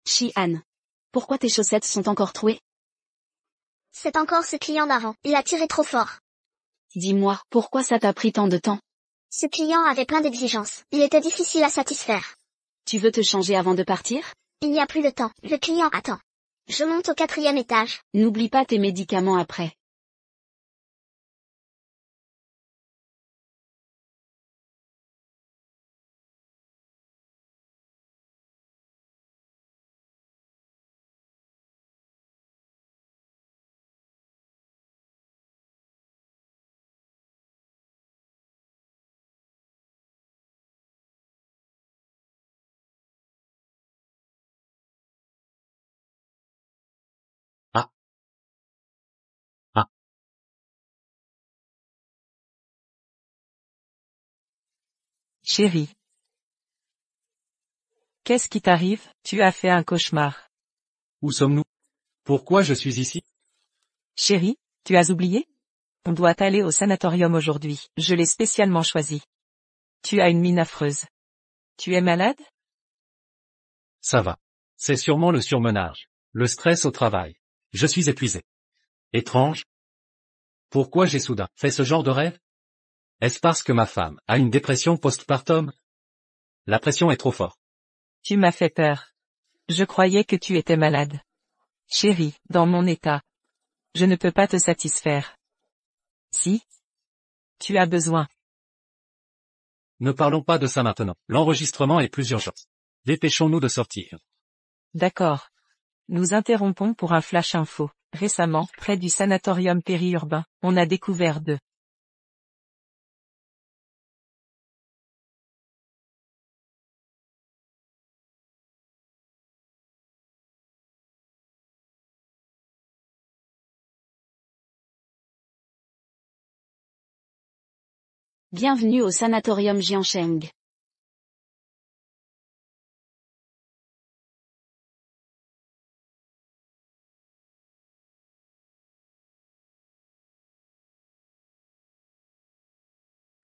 Xian. Pourquoi tes chaussettes sont encore trouées? C'est encore ce client d'avant, il a tiré trop fort. Dis-moi, pourquoi ça t'a pris tant de temps? Ce client avait plein d'exigences, il était difficile à satisfaire. Tu veux te changer avant de partir? Il n'y a plus de temps, le client attend. Je monte au 4e étage. N'oublie pas tes médicaments après. Ah. Ah. Chérie. Qu'est-ce qui t'arrive? Tu as fait un cauchemar. Où sommes-nous? Pourquoi je suis ici? Chérie, tu as oublié? On doit aller au sanatorium aujourd'hui, je l'ai spécialement choisi. Tu as une mine affreuse. Tu es malade? Ça va. C'est sûrement le surmenage. Le stress au travail. Je suis épuisé. Étrange. Pourquoi j'ai soudain fait ce genre de rêve? Est-ce parce que ma femme a une dépression postpartum? La pression est trop forte. Tu m'as fait peur. Je croyais que tu étais malade. Chérie, dans mon état, je ne peux pas te satisfaire. Si? Tu as besoin. Ne parlons pas de ça maintenant. L'enregistrement est plus urgent. Dépêchons-nous de sortir. D'accord. Nous interrompons pour un flash info. Récemment, près du sanatorium périurbain, on a découvert deux. Bienvenue au sanatorium Jiansheng.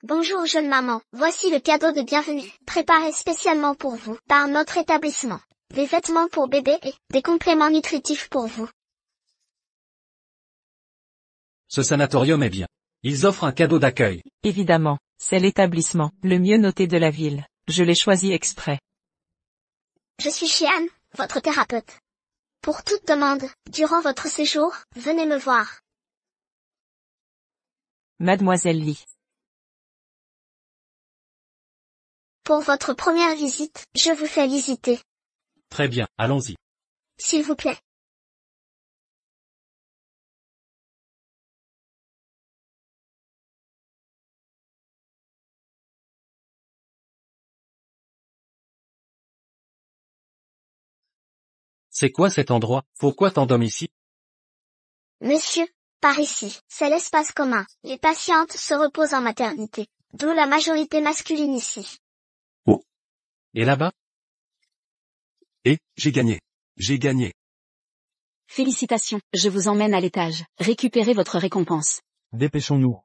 Bonjour jeune maman, voici le cadeau de bienvenue, préparé spécialement pour vous, par notre établissement. Des vêtements pour bébé et des compléments nutritifs pour vous. Ce sanatorium est bien. Ils offrent un cadeau d'accueil. Évidemment, c'est l'établissement, le mieux noté de la ville. Je l'ai choisi exprès. Je suis Xian, votre thérapeute. Pour toute demande, durant votre séjour, venez me voir. Mademoiselle Li. Pour votre première visite, je vous fais visiter. Très bien, allons-y. S'il vous plaît. C'est quoi cet endroit? Pourquoi tant d'hommes ici? Monsieur, par ici, c'est l'espace commun. Les patientes se reposent en maternité, d'où la majorité masculine ici. Oh. Et là-bas? Et, j'ai gagné. J'ai gagné. Félicitations, je vous emmène à l'étage. Récupérez votre récompense. Dépêchons-nous.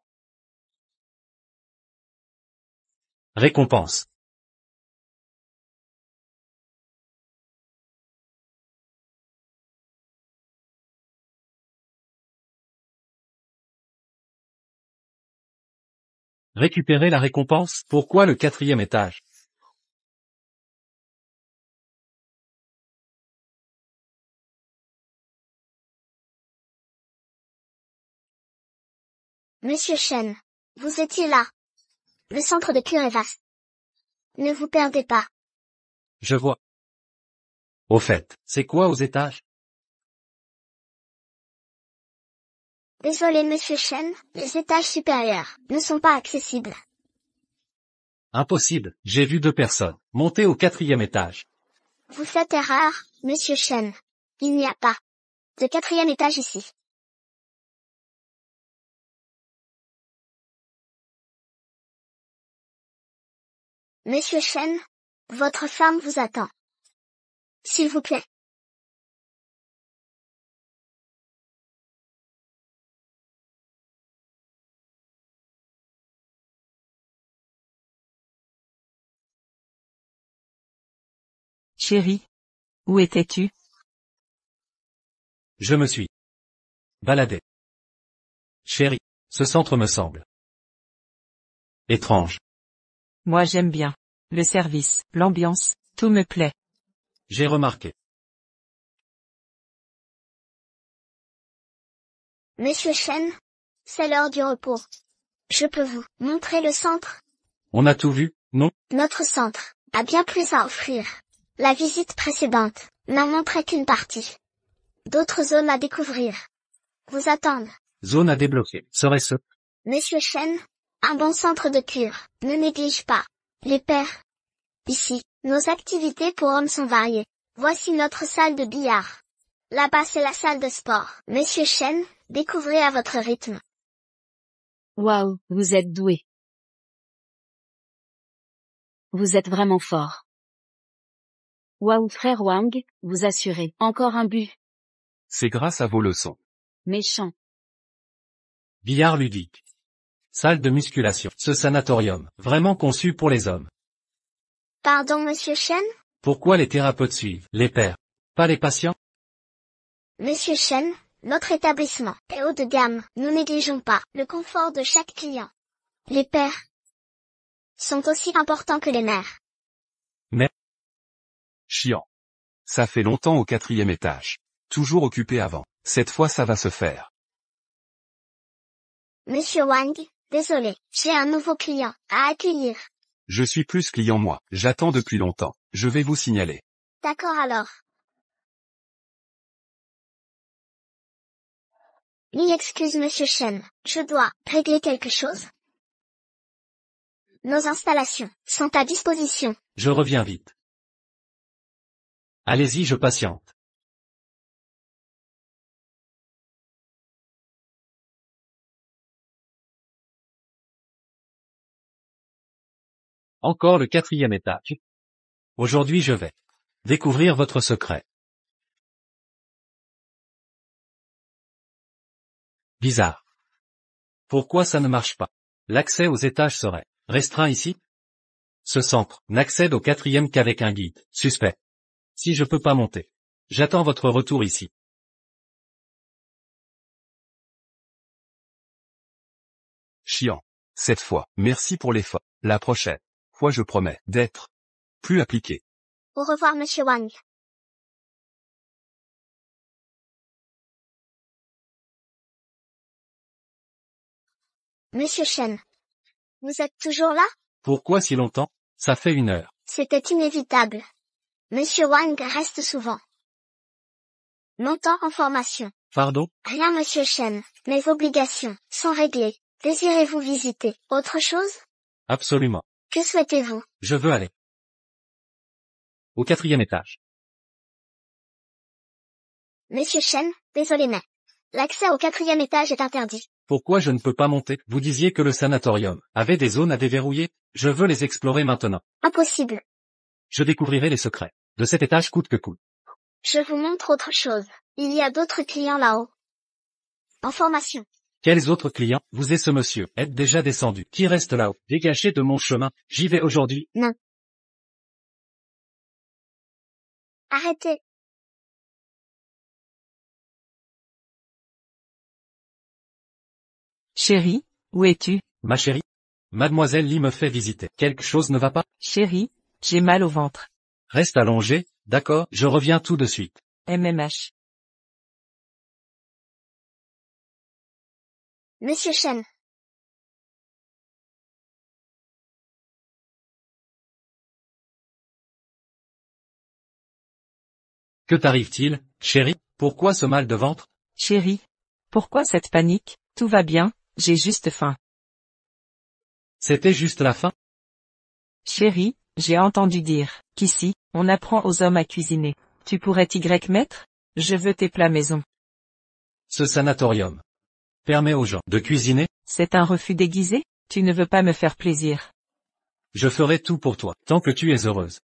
Récompense. Récupérer la récompense? Pourquoi le 4e étage? Monsieur Shen, vous étiez là. Le centre de cure est vaste. Ne vous perdez pas. Je vois. Au fait, c'est quoi aux étages? Désolé Monsieur Shen, les étages supérieurs ne sont pas accessibles. Impossible, j'ai vu 2 personnes monter au 4e étage. Vous faites erreur, Monsieur Shen. Il n'y a pas de 4e étage ici. Monsieur Shen, votre femme vous attend. S'il vous plaît. Chérie. Où étais-tu? Je me suis baladé. Chérie, ce centre me semble étrange. Moi j'aime bien. Le service, l'ambiance, tout me plaît. J'ai remarqué. Monsieur Chen, c'est l'heure du repos. Je peux vous montrer le centre? On a tout vu, non? Notre centre a bien plus à offrir. La visite précédente n'en montrait qu'une partie. D'autres zones à découvrir vous attendent. Zone à débloquer. Serait-ce? Monsieur Chen, un bon centre de cure, ne néglige pas les pairs. Ici, nos activités pour hommes sont variées. Voici notre salle de billard. Là-bas c'est la salle de sport. Monsieur Chen, découvrez à votre rythme. Waouh, vous êtes doué. Vous êtes vraiment fort. Waouh frère Wang, vous assurez. Encore un but. C'est grâce à vos leçons. Méchant. Billard ludique. Salle de musculation. Ce sanatorium, vraiment conçu pour les hommes. Pardon Monsieur Chen? Pourquoi les thérapeutes suivent les pairs, pas les patients? Monsieur Chen, notre établissement est haut de gamme. Nous négligeons pas le confort de chaque client. Les pairs sont aussi importants que les mères. Chiant. Ça fait longtemps au 4e étage. Toujours occupé avant. Cette fois ça va se faire. Monsieur Wang, désolé, j'ai un nouveau client à accueillir. Je suis plus client moi. J'attends depuis longtemps. Je vais vous signaler. D'accord alors. Mille excuses Monsieur Chen, je dois régler quelque chose. Nos installations sont à disposition. Je reviens vite. Allez-y, je patiente. Encore le 4e étage. Aujourd'hui je vais découvrir votre secret. Bizarre. Pourquoi ça ne marche pas? L'accès aux étages serait restreint ici? Ce centre n'accède au 4e qu'avec un guide. Suspect. Si je peux pas monter. J'attends votre retour ici. Chiant. Cette fois, merci pour l'effort. La prochaine fois je promets d'être plus appliqué. Au revoir Monsieur Wang. Monsieur Chen, vous êtes toujours là? Pourquoi si longtemps? Ça fait 1 heure. C'était inévitable. Monsieur Wang reste souvent longtemps en formation. Pardon? Rien Monsieur Chen, mes obligations sont réglées. Désirez-vous visiter autre chose? Absolument. Que souhaitez-vous? Je veux aller au 4e étage. Monsieur Chen, désolé mais l'accès au 4e étage est interdit. Pourquoi je ne peux pas monter? Vous disiez que le sanatorium avait des zones à déverrouiller. Je veux les explorer maintenant. Impossible. Je découvrirai les secrets de cet étage coûte que coûte. Je vous montre autre chose. Il y a d'autres clients là-haut. En formation. Quels autres clients? Vous et ce monsieur êtes déjà descendu. Qui reste là-haut? Dégagez de mon chemin. J'y vais aujourd'hui. Non. Arrêtez. Chérie, où es-tu? Ma chérie. Mademoiselle Lee me fait visiter. Quelque chose ne va pas? Chérie, j'ai mal au ventre. Reste allongé, d'accord? Je reviens tout de suite. MMH. Monsieur Chen. Que t'arrive-t-il, chérie? Pourquoi ce mal de ventre? Chérie, pourquoi cette panique? Tout va bien, j'ai juste faim. C'était juste la fin? Chérie, j'ai entendu dire qu'ici, on apprend aux hommes à cuisiner. Tu pourrais t'y mettre? Je veux tes plats maison. Ce sanatorium permet aux gens de cuisiner? C'est un refus déguisé? Tu ne veux pas me faire plaisir. Je ferai tout pour toi, tant que tu es heureuse.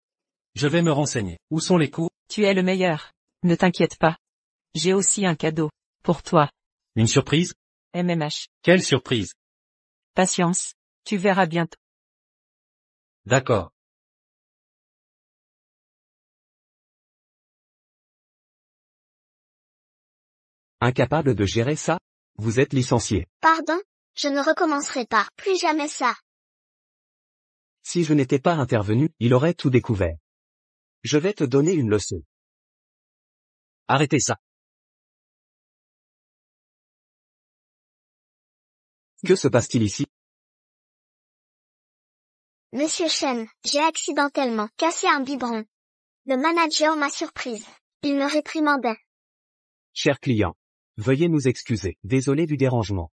Je vais me renseigner. Où sont les cours? Tu es le meilleur. Ne t'inquiète pas. J'ai aussi un cadeau. Pour toi. Une surprise? MMH. Quelle surprise? Patience. Tu verras bientôt. D'accord. Incapable de gérer ça? Vous êtes licencié. Pardon? Je ne recommencerai pas. Plus jamais ça. Si je n'étais pas intervenu, il aurait tout découvert. Je vais te donner une leçon. Arrêtez ça. Que se passe-t-il ici? Monsieur Chen, j'ai accidentellement cassé un biberon. Le manager m'a surprise. Il me réprimandait. Cher client, veuillez nous excuser. Désolé du dérangement.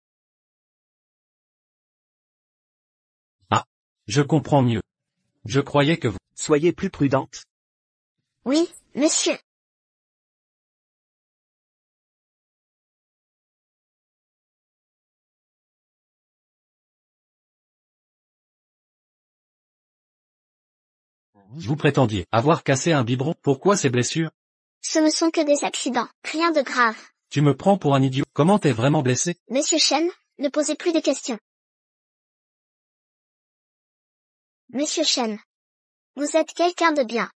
Je comprends mieux. Je croyais que vous... Soyez plus prudente. Oui, monsieur. Vous prétendiez avoir cassé un biberon. Pourquoi ces blessures? Ce ne sont que des accidents. Rien de grave. Tu me prends pour un idiot. Comment t'es vraiment blessé? Monsieur Chen, ne posez plus de questions. Monsieur Chen. Vous êtes quelqu'un de bien.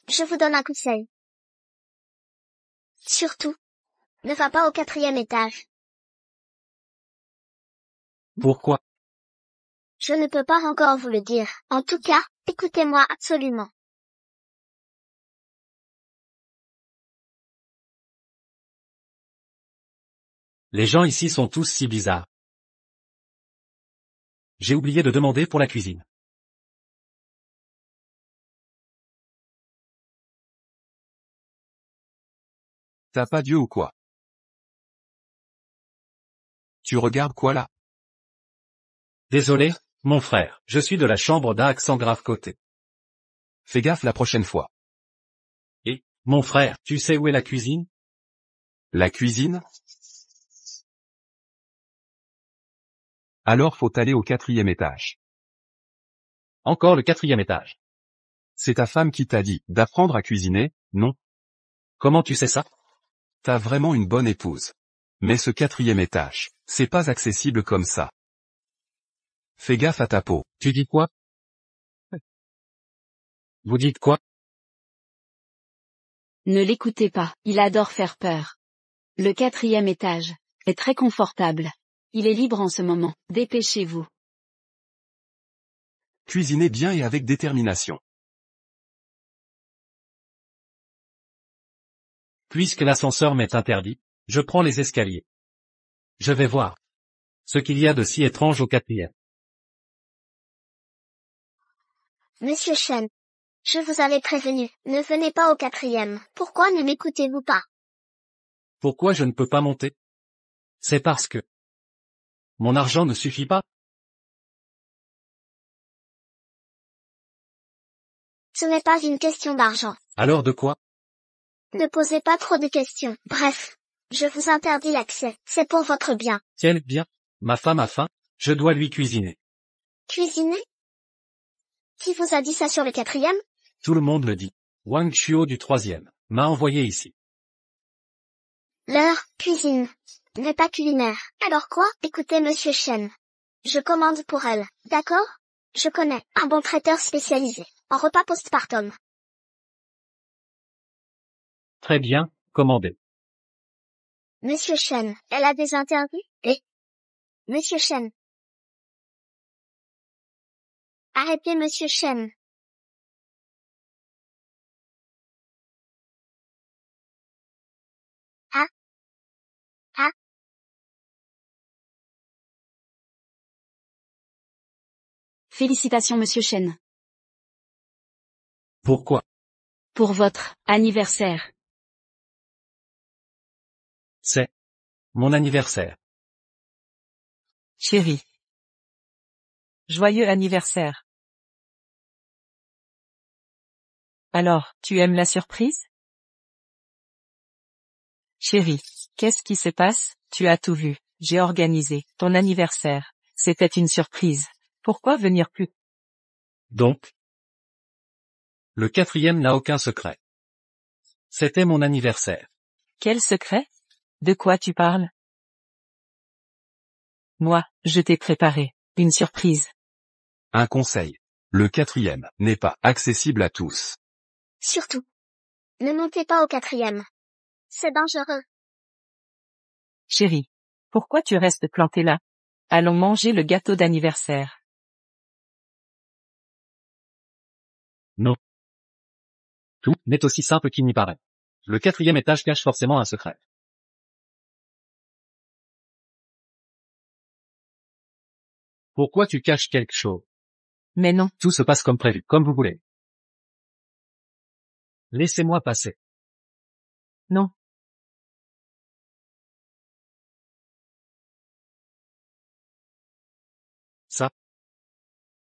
Je vous donne un conseil. Surtout, ne va pas au 4e étage. Pourquoi? Je ne peux pas encore vous le dire. En tout cas, écoutez-moi absolument. Les gens ici sont tous si bizarres. J'ai oublié de demander pour la cuisine. T'as pas Dieu ou quoi? Tu regardes quoi là? Désolé, mon frère, je suis de la chambre d'un accent grave côté. Fais gaffe la prochaine fois. Et, mon frère, tu sais où est la cuisine? La cuisine? Alors faut aller au 4e étage. Encore le 4e étage. C'est ta femme qui t'a dit d'apprendre à cuisiner, non? Comment tu sais ça? T'as vraiment une bonne épouse. Mais ce 4e étage, c'est pas accessible comme ça. Fais gaffe à ta peau. Tu dis quoi? Vous dites quoi? Ne l'écoutez pas, il adore faire peur. Le 4e étage est très confortable. Il est libre en ce moment, dépêchez-vous. Cuisinez bien et avec détermination. Puisque l'ascenseur m'est interdit, je prends les escaliers. Je vais voir ce qu'il y a de si étrange au 4e. Monsieur Chen. Je vous avais prévenu, ne venez pas au 4e. Pourquoi ne m'écoutez-vous pas? Pourquoi je ne peux pas monter? C'est parce que mon argent ne suffit pas. Ce n'est pas une question d'argent. Alors de quoi? Ne posez pas trop de questions. Bref, je vous interdis l'accès. C'est pour votre bien. Quel bien? Ma femme a faim, je dois lui cuisiner. Cuisiner? Qui vous a dit ça sur le 4e? Tout le monde le dit. Wang Chuo du 3e m'a envoyé ici. Leur cuisine n'est pas culinaire. Alors quoi? Écoutez monsieur Chen. Je commande pour elle, d'accord? Je connais un bon traiteur spécialisé en repas postpartum. Très bien, commandez. Monsieur Chen, elle a des interviews? Et? Monsieur Chen. Arrêtez monsieur Chen. Ah? Ah? Félicitations monsieur Chen. Pourquoi? Pour votre anniversaire. C'est mon anniversaire. Chérie. Joyeux anniversaire. Alors, tu aimes la surprise? Chérie, qu'est-ce qui se passe? Tu as tout vu. J'ai organisé ton anniversaire. C'était une surprise. Pourquoi venir plus? Donc, le 4e n'a aucun secret. C'était mon anniversaire. Quel secret? De quoi tu parles? Moi, je t'ai préparé une surprise. Un conseil. Le 4e n'est pas accessible à tous. Surtout. Ne montez pas au 4e. c'est dangereux. Chérie, pourquoi tu restes planté là? Allons manger le gâteau d'anniversaire. Non. Tout n'est aussi simple qu'il n'y paraît. Le 4e étage cache forcément un secret. Pourquoi tu caches quelque chose? Mais non, Tout se passe comme prévu, comme vous voulez. Laissez-moi passer. non. Ça.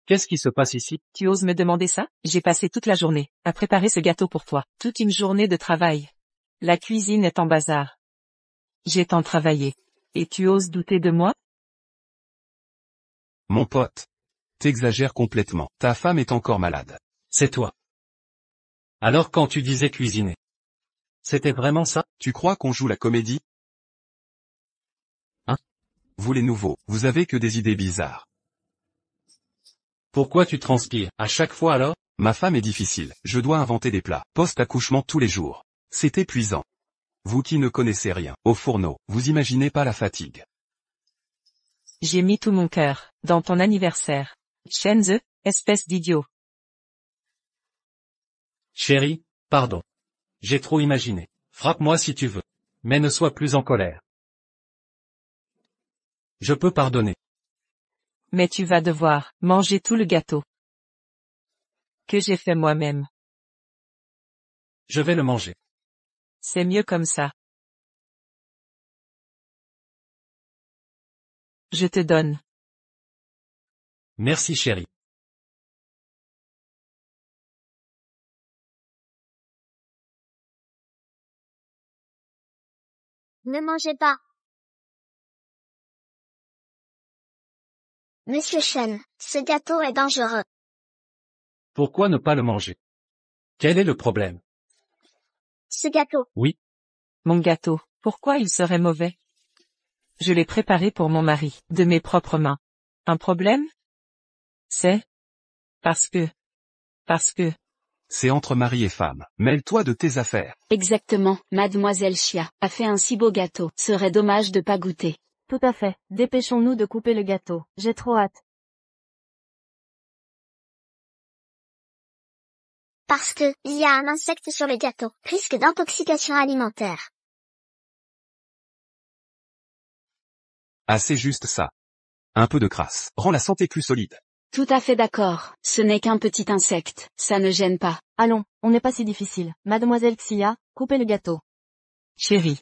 Qu'est-ce qui se passe ici? Tu oses me demander ça? J'ai passé toute la journée à préparer ce gâteau pour toi. Toute une journée de travail. La cuisine est en bazar. J'ai tant travaillé. Et tu oses douter de moi? Mon pote. T'exagères complètement. Ta femme est encore malade. C'est toi. Alors quand tu disais cuisiner, c'était vraiment ça? Tu crois qu'on joue la comédie? Hein? Vous les nouveaux, vous avez que des idées bizarres. Pourquoi tu transpires à chaque fois alors? Ma femme est difficile, je dois inventer des plats, post-accouchement tous les jours. C'est épuisant. Vous qui ne connaissez rien, au fourneau, vous imaginez pas la fatigue. J'ai mis tout mon cœur dans ton anniversaire. Shenze, espèce d'idiot. Chérie, pardon. J'ai trop imaginé. Frappe-moi si tu veux. Mais ne sois plus en colère. Je peux pardonner. Mais tu vas devoir manger tout le gâteau que j'ai fait moi-même. Je vais le manger. C'est mieux comme ça. Je te donne. Merci chérie. Ne mangez pas. Monsieur Shen, ce gâteau est dangereux. Pourquoi ne pas le manger? Quel est le problème? Ce gâteau. Oui, Mon gâteau, pourquoi il serait mauvais? Je l'ai préparé pour mon mari, de mes propres mains. Un problème? C'est parce que C'est entre mari et femme. Mêle-toi de tes affaires. Exactement, Mademoiselle Chia a fait un si beau gâteau. Serait dommage de pas goûter. Tout à fait. Dépêchons-nous de couper le gâteau. J'ai trop hâte. Parce que, il y a un insecte sur le gâteau. Risque d'intoxication alimentaire. Ah, c'est juste ça. Un peu de crasse rend la santé plus solide. Tout à fait d'accord. Ce n'est qu'un petit insecte. Ça ne gêne pas. Allons, on n'est pas si difficile. Mademoiselle Xia, coupez le gâteau. chérie.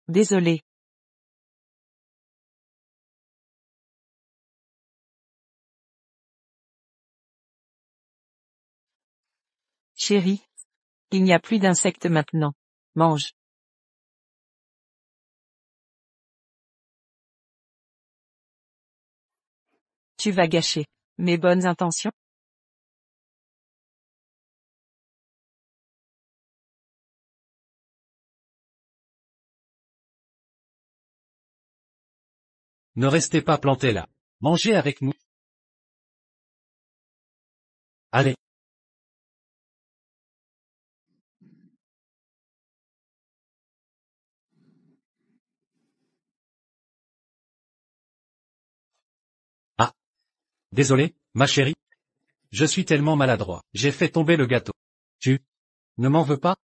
Désolé. Chérie. Il n'y a plus d'insectes maintenant. Mange. Tu vas gâcher mes bonnes intentions? ne restez pas plantés là. Mangez avec nous. Allez. Ah. Désolé, ma chérie. Je suis tellement maladroit. J'ai fait tomber le gâteau. Tu ne m'en veux pas?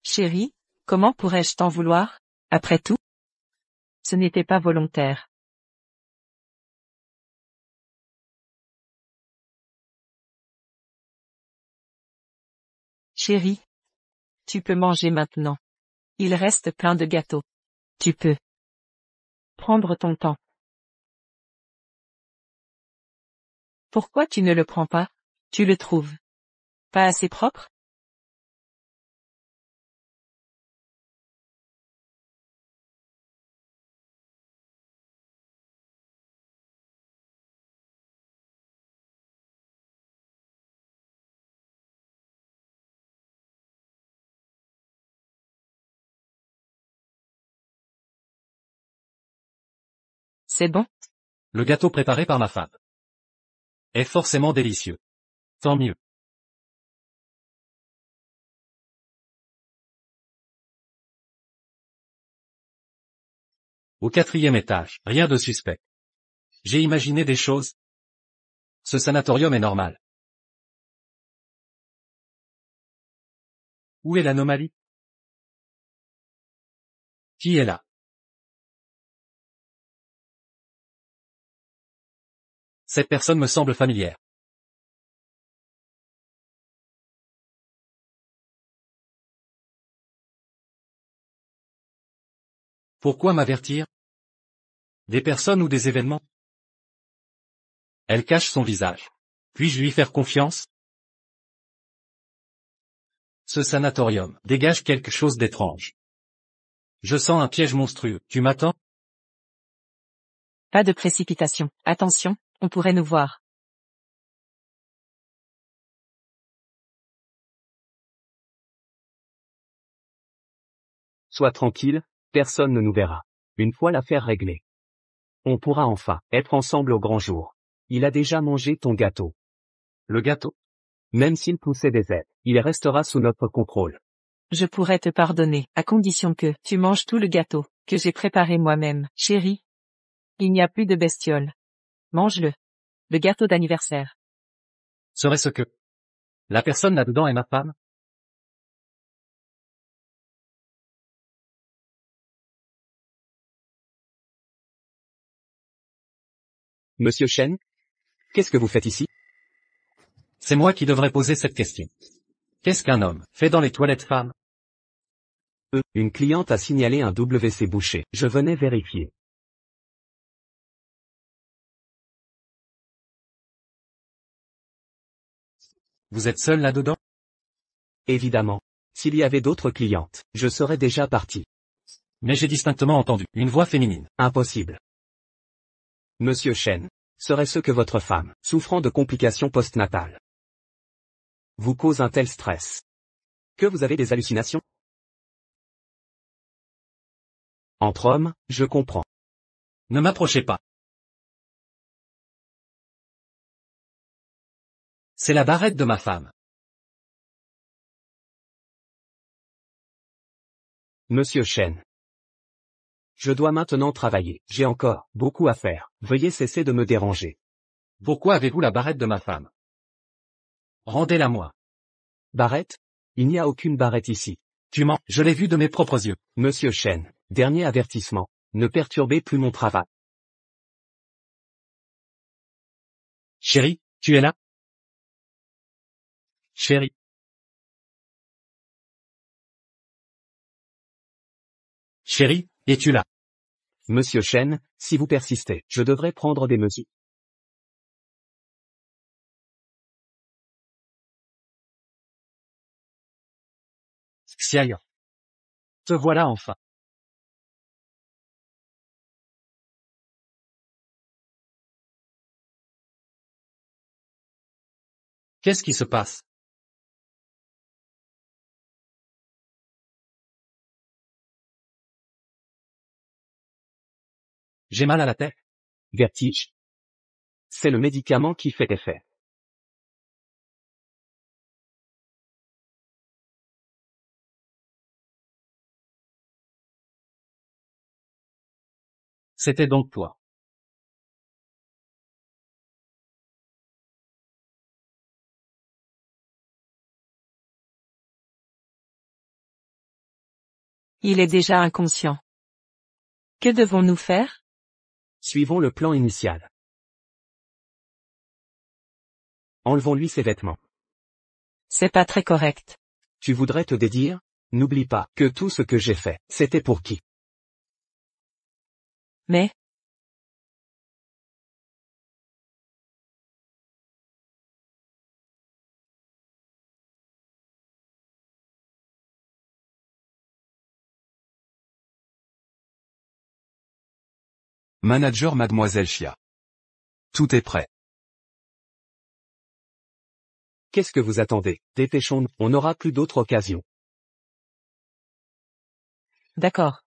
Chérie, comment pourrais-je t'en vouloir? Après tout, ce n'était pas volontaire. Chérie, tu peux manger maintenant. Il reste plein de gâteaux. Tu peux prendre ton temps. Pourquoi tu ne le prends pas? Tu le trouves pas assez propre? C'est bon? Le gâteau préparé par ma femme est forcément délicieux. Tant mieux. Au 4e étage, rien de suspect. J'ai imaginé des choses. Ce sanatorium est normal. Où est l'anomalie? Qui est là? Cette personne me semble familière. Pourquoi m'avertir? Des personnes ou des événements? Elle cache son visage. Puis-je lui faire confiance? Ce sanatorium dégage quelque chose d'étrange. Je sens un piège monstrueux. Tu m'attends? Pas de précipitation. Attention, on pourrait nous voir. Sois tranquille, personne ne nous verra. Une fois l'affaire réglée, on pourra enfin être ensemble au grand jour. Il a déjà mangé ton gâteau. Le gâteau? Même s'il poussait des ailes, il restera sous notre contrôle. Je pourrais te pardonner, à condition que tu manges tout le gâteau, que j'ai préparé moi-même. Chérie, il n'y a plus de bestioles. Mange-le. Le gâteau d'anniversaire. Serait-ce que la personne là-dedans est ma femme? Monsieur Chen? Qu'est-ce que vous faites ici? C'est moi qui devrais poser cette question. Qu'est-ce qu'un homme fait dans les toilettes femmes? Une cliente a signalé un WC bouché. Je venais vérifier. Vous êtes seul là-dedans? Évidemment. S'il y avait d'autres clientes, je serais déjà parti. Mais j'ai distinctement entendu une voix féminine. Impossible. Monsieur Chen, serait-ce que votre femme, souffrant de complications postnatales, vous cause un tel stress? Que vous avez des hallucinations? Entre hommes, je comprends. Ne m'approchez pas. C'est la barrette de ma femme. Monsieur Chen. Je dois maintenant travailler. J'ai encore beaucoup à faire. Veuillez cesser de me déranger. Pourquoi avez-vous la barrette de ma femme? Rendez-la moi. Barrette? Il n'y a aucune barrette ici. Tu mens, je l'ai vue de mes propres yeux. Monsieur Chen, dernier avertissement. Ne perturbez plus mon travail. Chérie, tu es là? Chérie. Chérie, es-tu là? Monsieur Chen, si vous persistez, je devrais prendre des mesures. Xiaoyan. Te voilà enfin. Qu'est-ce qui se passe? J'ai mal à la tête. Vertige. C'est le médicament qui fait effet. C'était donc toi. Il est déjà inconscient. Que devons-nous faire? Suivons le plan initial. Enlevons-lui ses vêtements. C'est pas très correct. Tu voudrais te dédire? N'oublie pas que tout ce que j'ai fait, c'était pour qui? Mais, Manager Mademoiselle Chia. Tout est prêt. Qu'est-ce que vous attendez? Dépêchons-nous, on n'aura plus d'autre occasion. d'accord.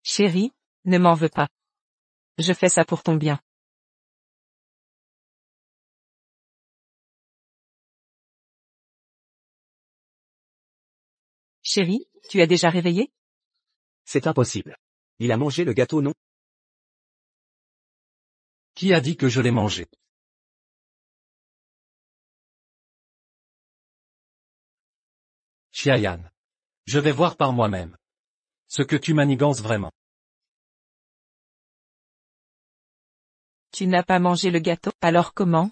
Chérie, ne m'en veux pas. Je fais ça pour ton bien. Chérie, tu as déjà réveillé? C'est impossible. Il a mangé le gâteau, non? Qui a dit que je l'ai mangé? Xiayan. Je vais voir par moi-même. Ce que tu manigances vraiment. Tu n'as pas mangé le gâteau, alors comment?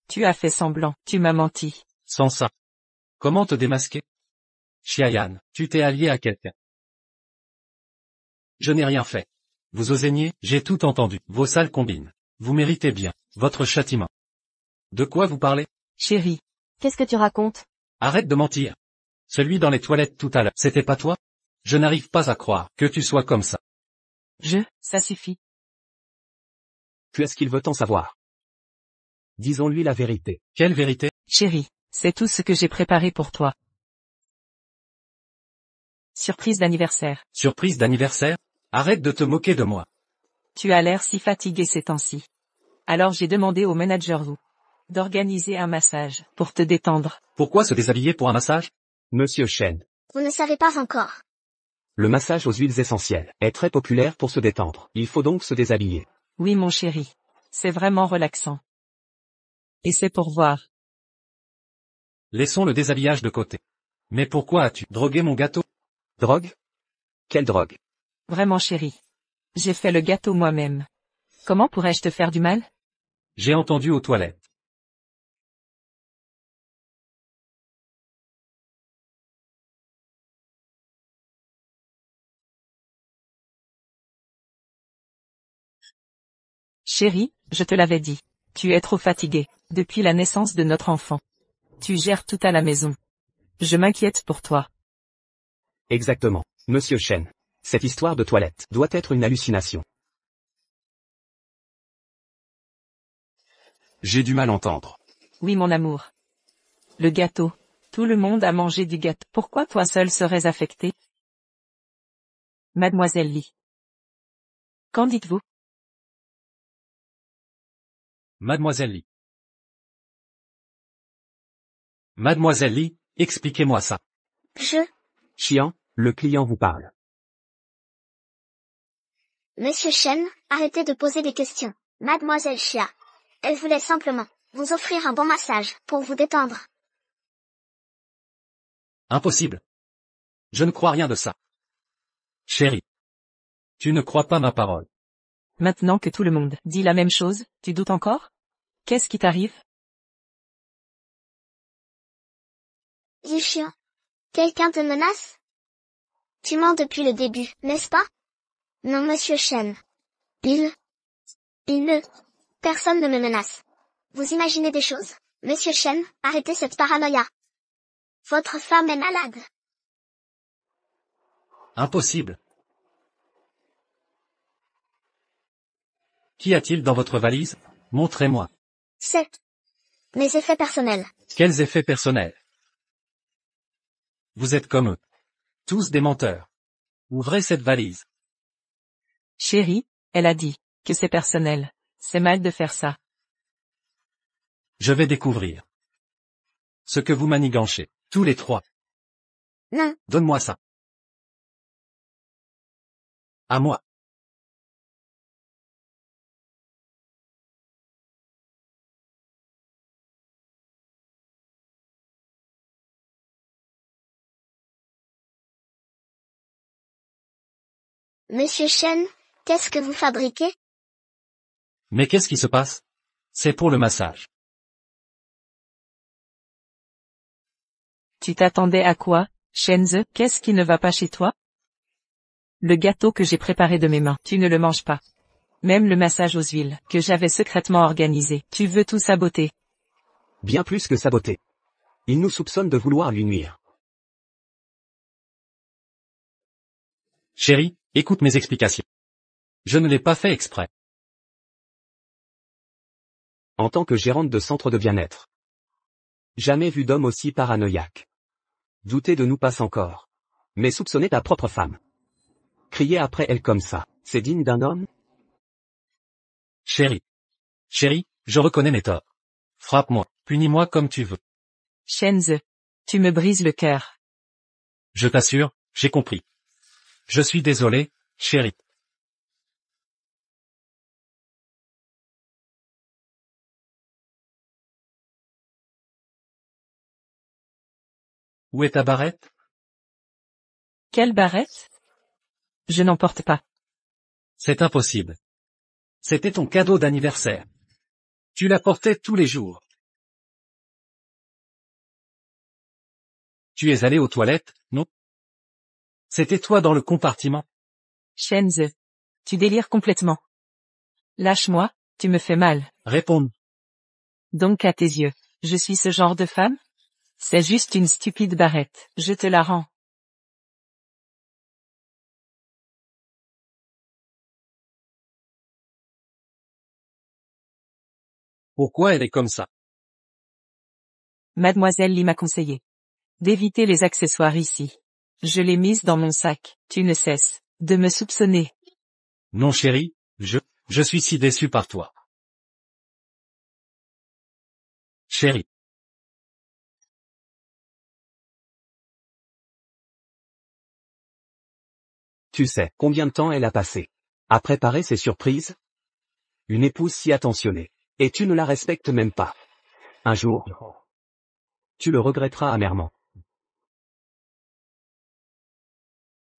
Tu as fait semblant, tu m'as menti. Sans ça. Comment te démasquer? Xiayan, tu t'es allié à quelqu'un. Je n'ai rien fait. Vous osez nier, j'ai tout entendu. Vos sales combines. Vous méritez bien votre châtiment. De quoi vous parlez? Chérie. Qu'est-ce que tu racontes? Arrête de mentir. Celui dans les toilettes tout à l'heure, c'était pas toi? Je n'arrive pas à croire que tu sois comme ça. Ça suffit. Qu'est-ce qu'il veut en savoir? Disons-lui la vérité. Quelle vérité? Chérie, c'est tout ce que j'ai préparé pour toi. Surprise d'anniversaire. Surprise d'anniversaire? Arrête de te moquer de moi. Tu as l'air si fatigué ces temps-ci. Alors j'ai demandé au manager Wu d'organiser un massage pour te détendre. Pourquoi se déshabiller pour un massage? Monsieur Shen, Vous ne savez pas encore. le massage aux huiles essentielles est très populaire pour se détendre. Il faut donc se déshabiller. Oui mon chéri. C'est vraiment relaxant. Et c'est pour voir. Laissons le déshabillage de côté. Mais pourquoi as-tu drogué mon gâteau? Drogue? Quelle drogue? Vraiment chéri. J'ai fait le gâteau moi-même. Comment pourrais-je te faire du mal? J'ai entendu aux toilettes. Chérie, je te l'avais dit. Tu es trop fatigué, depuis la naissance de notre enfant. Tu gères tout à la maison. Je m'inquiète pour toi. Exactement. Monsieur Shen. Cette histoire de toilette doit être une hallucination. J'ai du mal à entendre. Oui mon amour. Le gâteau. Tout le monde a mangé du gâteau. Pourquoi toi seul serais affecté? Mademoiselle Lee. Qu'en dites-vous? Mademoiselle Lee. Mademoiselle Lee, expliquez-moi ça. Chian, le client vous parle. Monsieur Shen, arrêtez de poser des questions. Mademoiselle Xia. Elle voulait simplement vous offrir un bon massage pour vous détendre. Impossible. Je ne crois rien de ça. Chérie. Tu ne crois pas ma parole. Maintenant que tout le monde dit la même chose, tu doutes encore? Qu'est-ce qui t'arrive? Yixian. Quelqu'un te menace? Tu mens depuis le début, n'est-ce pas? Non monsieur Shen. Il ne... Personne ne me menace. Vous imaginez des choses. Monsieur Shen, arrêtez cette paranoïa. Votre femme est malade. Impossible. Qu'y a-t-il dans votre valise? Montrez-moi. C'est mes effets personnels. Quels effets personnels? Vous êtes comme eux. Tous des menteurs. Ouvrez cette valise. Chérie, elle a dit que c'est personnel. C'est mal de faire ça. Je vais découvrir ce que vous maniganchez, tous les trois. Non, Donne-moi ça. À moi. monsieur Shen, qu'est-ce que vous fabriquez? Mais qu'est-ce qui se passe? C'est pour le massage. Tu t'attendais à quoi, Shenze? Qu'est-ce qui ne va pas chez toi? Le gâteau que j'ai préparé de mes mains, tu ne le manges pas. Même le massage aux huiles, que j'avais secrètement organisé, tu veux tout saboter. Bien plus que saboter. Il nous soupçonne de vouloir lui nuire. Chérie, écoute mes explications. Je ne l'ai pas fait exprès. En tant que gérante de centre de bien-être. Jamais vu d'homme aussi paranoïaque. Douter de nous passe encore. Mais soupçonner ta propre femme. Crier après elle comme ça, c'est digne d'un homme? Chérie. Chérie, je reconnais mes torts. Frappe-moi, punis-moi comme tu veux. Shenze. Tu me brises le cœur. Je t'assure, j'ai compris. Je suis désolé, chérie. Où est ta barrette? Quelle barrette? Je n'en porte pas. C'est impossible. C'était ton cadeau d'anniversaire. Tu la portais tous les jours. Tu es allé aux toilettes, non? C'était toi dans le compartiment. Shenze. Tu délires complètement. Lâche-moi, tu me fais mal. Réponds. Donc à tes yeux, je suis ce genre de femme? C'est juste une stupide barrette, je te la rends. Pourquoi elle est comme ça? Mademoiselle Lee m'a conseillé d'éviter les accessoires ici. Je l'ai mise dans mon sac, tu ne cesses de me soupçonner. Non chérie, je suis si déçu par toi. Chérie. Tu sais combien de temps elle a passé à préparer ses surprises? Une épouse si attentionnée. Et tu ne la respectes même pas. Un jour, tu le regretteras amèrement.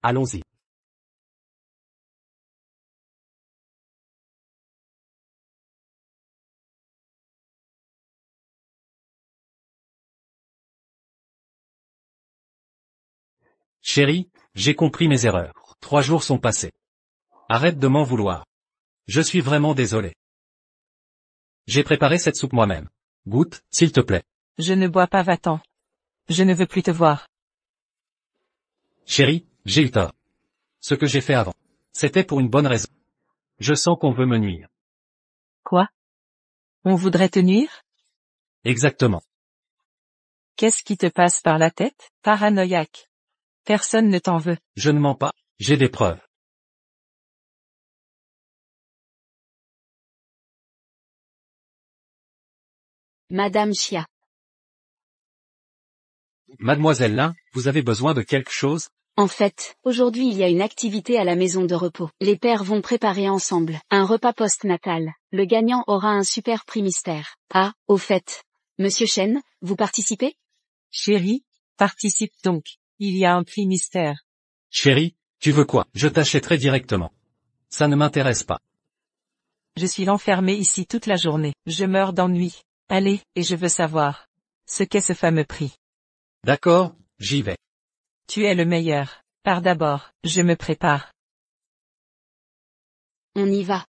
Allons-y. Chérie, j'ai compris mes erreurs. 3 jours sont passés. Arrête de m'en vouloir. Je suis vraiment désolé. J'ai préparé cette soupe moi-même. Goûte, s'il te plaît. Je ne bois pas, va-t'en. Je ne veux plus te voir. Chérie, j'ai eu tort. Ce que j'ai fait avant. C'était pour une bonne raison. Je sens qu'on veut me nuire. Quoi? On voudrait te nuire? Exactement. Qu'est-ce qui te passe par la tête? Paranoïaque. Personne ne t'en veut. Je ne mens pas, j'ai des preuves. Madame Chia. Mademoiselle Lin, vous avez besoin de quelque chose? En fait, aujourd'hui il y a une activité à la maison de repos. Les pères vont préparer ensemble un repas post-natal. Le gagnant aura un super prix mystère. Ah, au fait. Monsieur Chen, vous participez? Chérie, participe donc. Il y a un prix mystère. Chérie, tu veux quoi? Je t'achèterai directement. Ça ne m'intéresse pas. Je suis l'enfermé ici toute la journée. Je meurs d'ennui. Allez, et je veux savoir ce qu'est ce fameux prix. D'accord, j'y vais. Tu es le meilleur. Pars d'abord, je me prépare. On y va.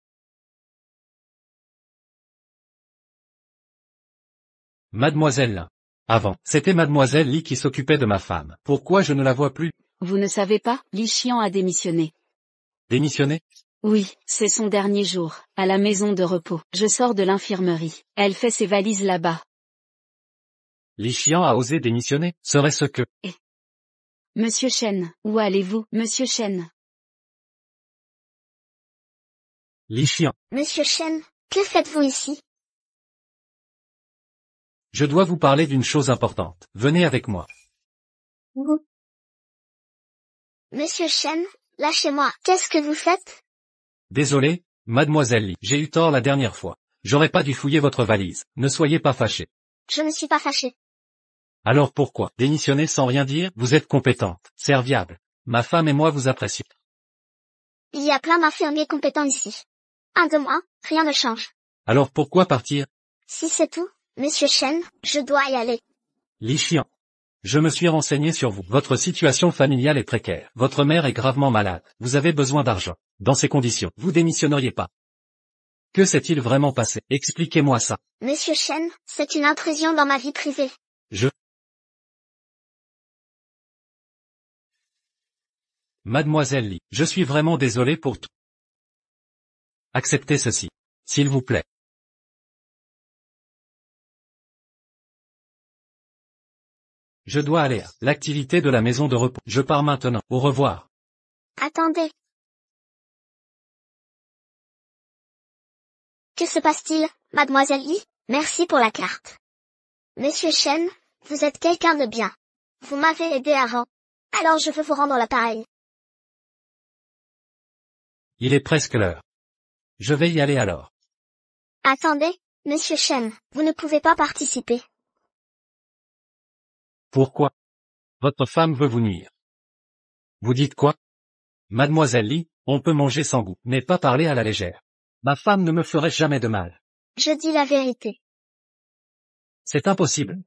Mademoiselle Lin. Avant, c'était Mademoiselle Li qui s'occupait de ma femme. Pourquoi je ne la vois plus? Vous ne savez pas, Li Xian a démissionné. Démissionner? Oui, c'est son dernier jour, à la maison de repos. Je sors de l'infirmerie. Elle fait ses valises là-bas. Li Xian a osé démissionner? Serait-ce que... Monsieur Chen, où allez-vous, Monsieur Chen? Li Xian, Monsieur Chen, que faites-vous ici? je dois vous parler d'une chose importante. Venez avec moi. Vous. Monsieur Chen, lâchez-moi. Qu'est-ce que vous faites? Désolé, Mademoiselle Li, j'ai eu tort la dernière fois. J'aurais pas dû fouiller votre valise. Ne soyez pas fâchée. Je ne suis pas fâchée. Alors pourquoi démissionner sans rien dire? Vous êtes compétente, serviable. Ma femme et moi vous apprécions. Il y a plein d'infirmiers compétents ici. Un de moins, rien ne change. Alors pourquoi partir? Si c'est tout, Monsieur Chen, je dois y aller. Li Xian. Je me suis renseigné sur vous. Votre situation familiale est précaire. Votre mère est gravement malade. Vous avez besoin d'argent. Dans ces conditions, vous démissionneriez pas. Que s'est-il vraiment passé? Expliquez-moi ça. Monsieur Chen, c'est une intrusion dans ma vie privée. Mademoiselle Li, je suis vraiment désolé pour tout. Acceptez ceci. S'il vous plaît. Je dois aller à l'activité de la maison de repos. Je pars maintenant. Au revoir. Attendez. Que se passe-t-il, Mademoiselle Yi? Merci pour la carte. Monsieur Chen, vous êtes quelqu'un de bien. Vous m'avez aidé avant. Alors je veux vous rendre l'appareil. Il est presque l'heure. Je vais y aller alors. Attendez, Monsieur Chen, vous ne pouvez pas participer. Pourquoi? Votre femme veut vous nuire. Vous dites quoi? Mademoiselle Li, on peut manger sans goût, mais pas parler à la légère. Ma femme ne me ferait jamais de mal. Je dis la vérité. C'est impossible.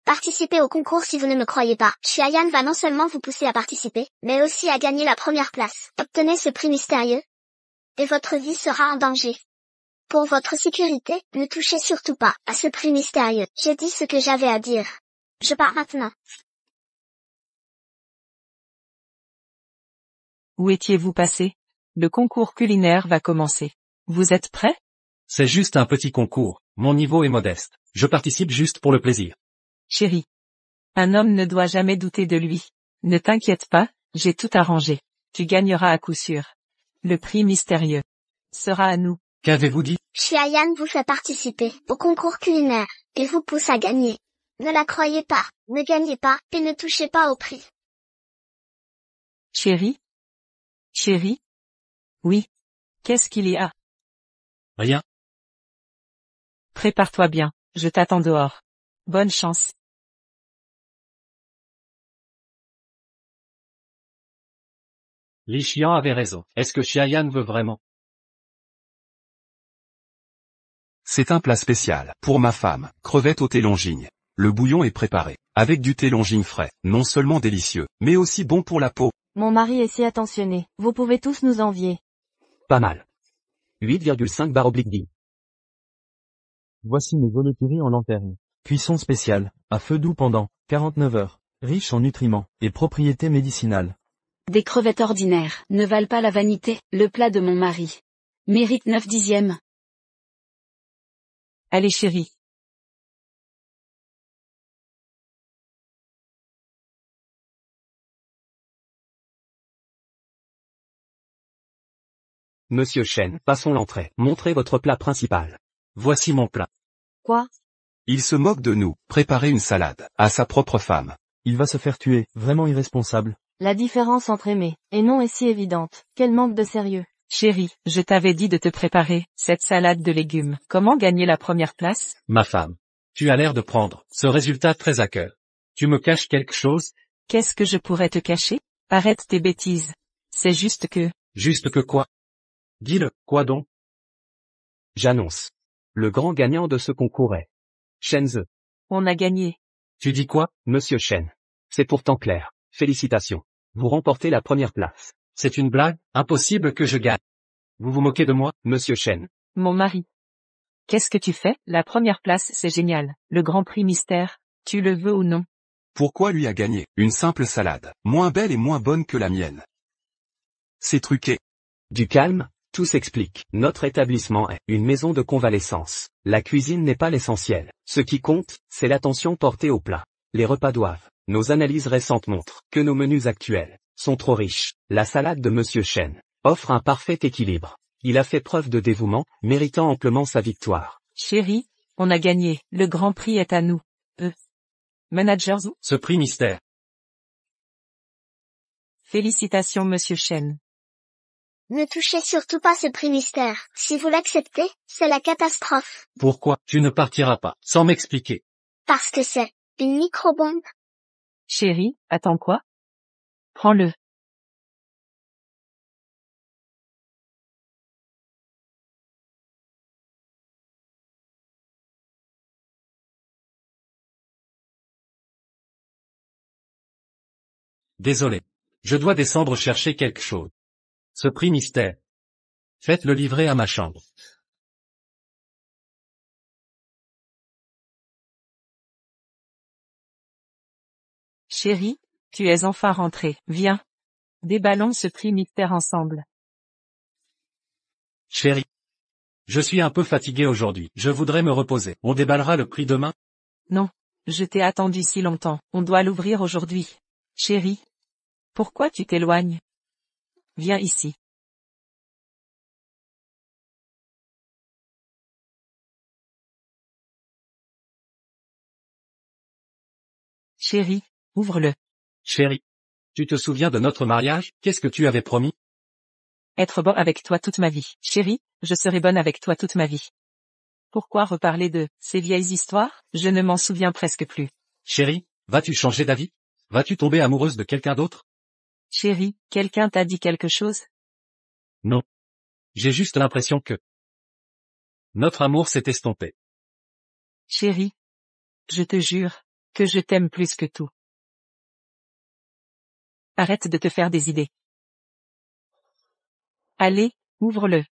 Participez au concours si vous ne me croyez pas. Xiaoyan va non seulement vous pousser à participer, mais aussi à gagner la première place. Obtenez ce prix mystérieux, et votre vie sera en danger. Pour votre sécurité, ne touchez surtout pas à ce prix mystérieux. J'ai dit ce que j'avais à dire. Je pars maintenant. Où étiez-vous passé? Le concours culinaire va commencer. Vous êtes prêts? C'est juste un petit concours, mon niveau est modeste. Je participe juste pour le plaisir. Chérie. Un homme ne doit jamais douter de lui. Ne t'inquiète pas, j'ai tout arrangé. Tu gagneras à coup sûr. Le prix mystérieux sera à nous. Qu'avez-vous dit? Xiaoyan vous fait participer au concours culinaire, et vous pousse à gagner. Ne la croyez pas, ne gagnez pas, et ne touchez pas au prix. Chérie? Chérie? Oui. Qu'est-ce qu'il y a? Rien. Prépare-toi bien, je t'attends dehors. Bonne chance. Li Xian avait raison. Est-ce que Xiaoyan veut vraiment? C'est un plat spécial. Pour ma femme, crevettes au thé Longines. Le bouillon est préparé, avec du thé Longines frais, non seulement délicieux, mais aussi bon pour la peau. Mon mari est si attentionné. Vous pouvez tous nous envier. Pas mal. 8,5/10. Voici mes volupturies en lanterne. Cuisson spéciale, à feu doux pendant 49 heures. Riche en nutriments et propriétés médicinales. Des crevettes ordinaires ne valent pas la vanité, le plat de mon mari. Mérite 9/10. Allez chérie. Monsieur Chen, passons l'entrée. Montrez votre plat principal. Voici mon plat. Quoi? Il se moque de nous, préparer une salade, à sa propre femme. Il va se faire tuer, vraiment irresponsable. La différence entre aimer et non est si évidente. Quel manque de sérieux. Chérie, je t'avais dit de te préparer cette salade de légumes. Comment gagner la première place? Ma femme. Tu as l'air de prendre ce résultat très à cœur. Tu me caches quelque chose? Qu'est-ce que je pourrais te cacher? Arrête tes bêtises. C'est juste que... Juste que quoi? Dis-le, quoi donc? J'annonce. Le grand gagnant de ce concours est Shenze. On a gagné. Tu dis quoi? Monsieur Chen. C'est pourtant clair. Félicitations. Vous remportez la première place. C'est une blague? Impossible que je gagne. Vous vous moquez de moi? Monsieur Chen. Mon mari. Qu'est-ce que tu fais? La première place, c'est génial. Le grand prix mystère, tu le veux ou non? Pourquoi lui a gagné une simple salade, moins belle et moins bonne que la mienne? C'est truqué. Du calme, tout s'explique. Notre établissement est une maison de convalescence. La cuisine n'est pas l'essentiel. Ce qui compte, c'est l'attention portée au plat. Les repas doivent. Nos analyses récentes montrent que nos menus actuels sont trop riches. La salade de Monsieur Chen offre un parfait équilibre. Il a fait preuve de dévouement, méritant amplement sa victoire. Chérie, on a gagné. Le grand prix est à nous. Managers ou? Ce prix mystère. Félicitations Monsieur Chen. Ne touchez surtout pas ce prix mystère. Si vous l'acceptez, c'est la catastrophe. Pourquoi? Tu ne partiras pas, sans m'expliquer. Parce que c'est une micro-bombe. Chérie, attends quoi? Prends-le. Désolé. Je dois descendre chercher quelque chose. Ce prix mystère. Faites-le livrer à ma chambre. Chérie, tu es enfin rentrée. Viens. Déballons ce prix mystère ensemble. Chérie. Je suis un peu fatigué aujourd'hui. Je voudrais me reposer. On déballera le prix demain? Non. Je t'ai attendu si longtemps. On doit l'ouvrir aujourd'hui. Chérie. Pourquoi tu t'éloignes? Viens ici. Chérie, ouvre-le. Chérie. Tu te souviens de notre mariage? Qu'est-ce que tu avais promis? Être bon avec toi toute ma vie. Chérie, je serai bonne avec toi toute ma vie. Pourquoi reparler de ces vieilles histoires? Je ne m'en souviens presque plus. Chérie, vas-tu changer d'avis? Vas-tu tomber amoureuse de quelqu'un d'autre? Chérie, quelqu'un t'a dit quelque chose? Non. J'ai juste l'impression que notre amour s'est estompé. Chérie, je te jure que je t'aime plus que tout. Arrête de te faire des idées. Allez, ouvre-le.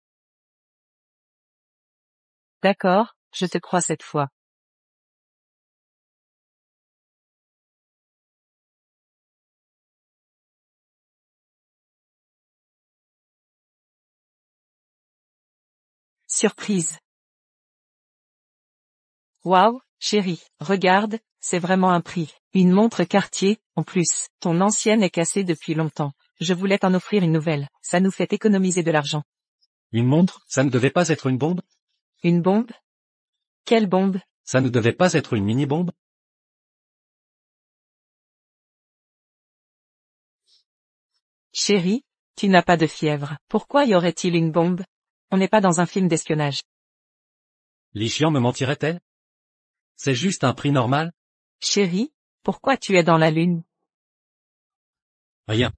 D'accord, je te crois cette fois. Surprise. Waouh, chérie, regarde, c'est vraiment un prix. Une montre Cartier, en plus. Ton ancienne est cassée depuis longtemps. Je voulais t'en offrir une nouvelle. Ça nous fait économiser de l'argent. Une montre, ça ne devait pas être une bombe? Une bombe? Quelle bombe? Ça ne devait pas être une mini-bombe? Chérie, tu n'as pas de fièvre. Pourquoi y aurait-il une bombe? On n'est pas dans un film d'espionnage. Li-Xian me mentirait-elle? C'est juste un prix normal? Chérie, pourquoi tu es dans la lune? Rien.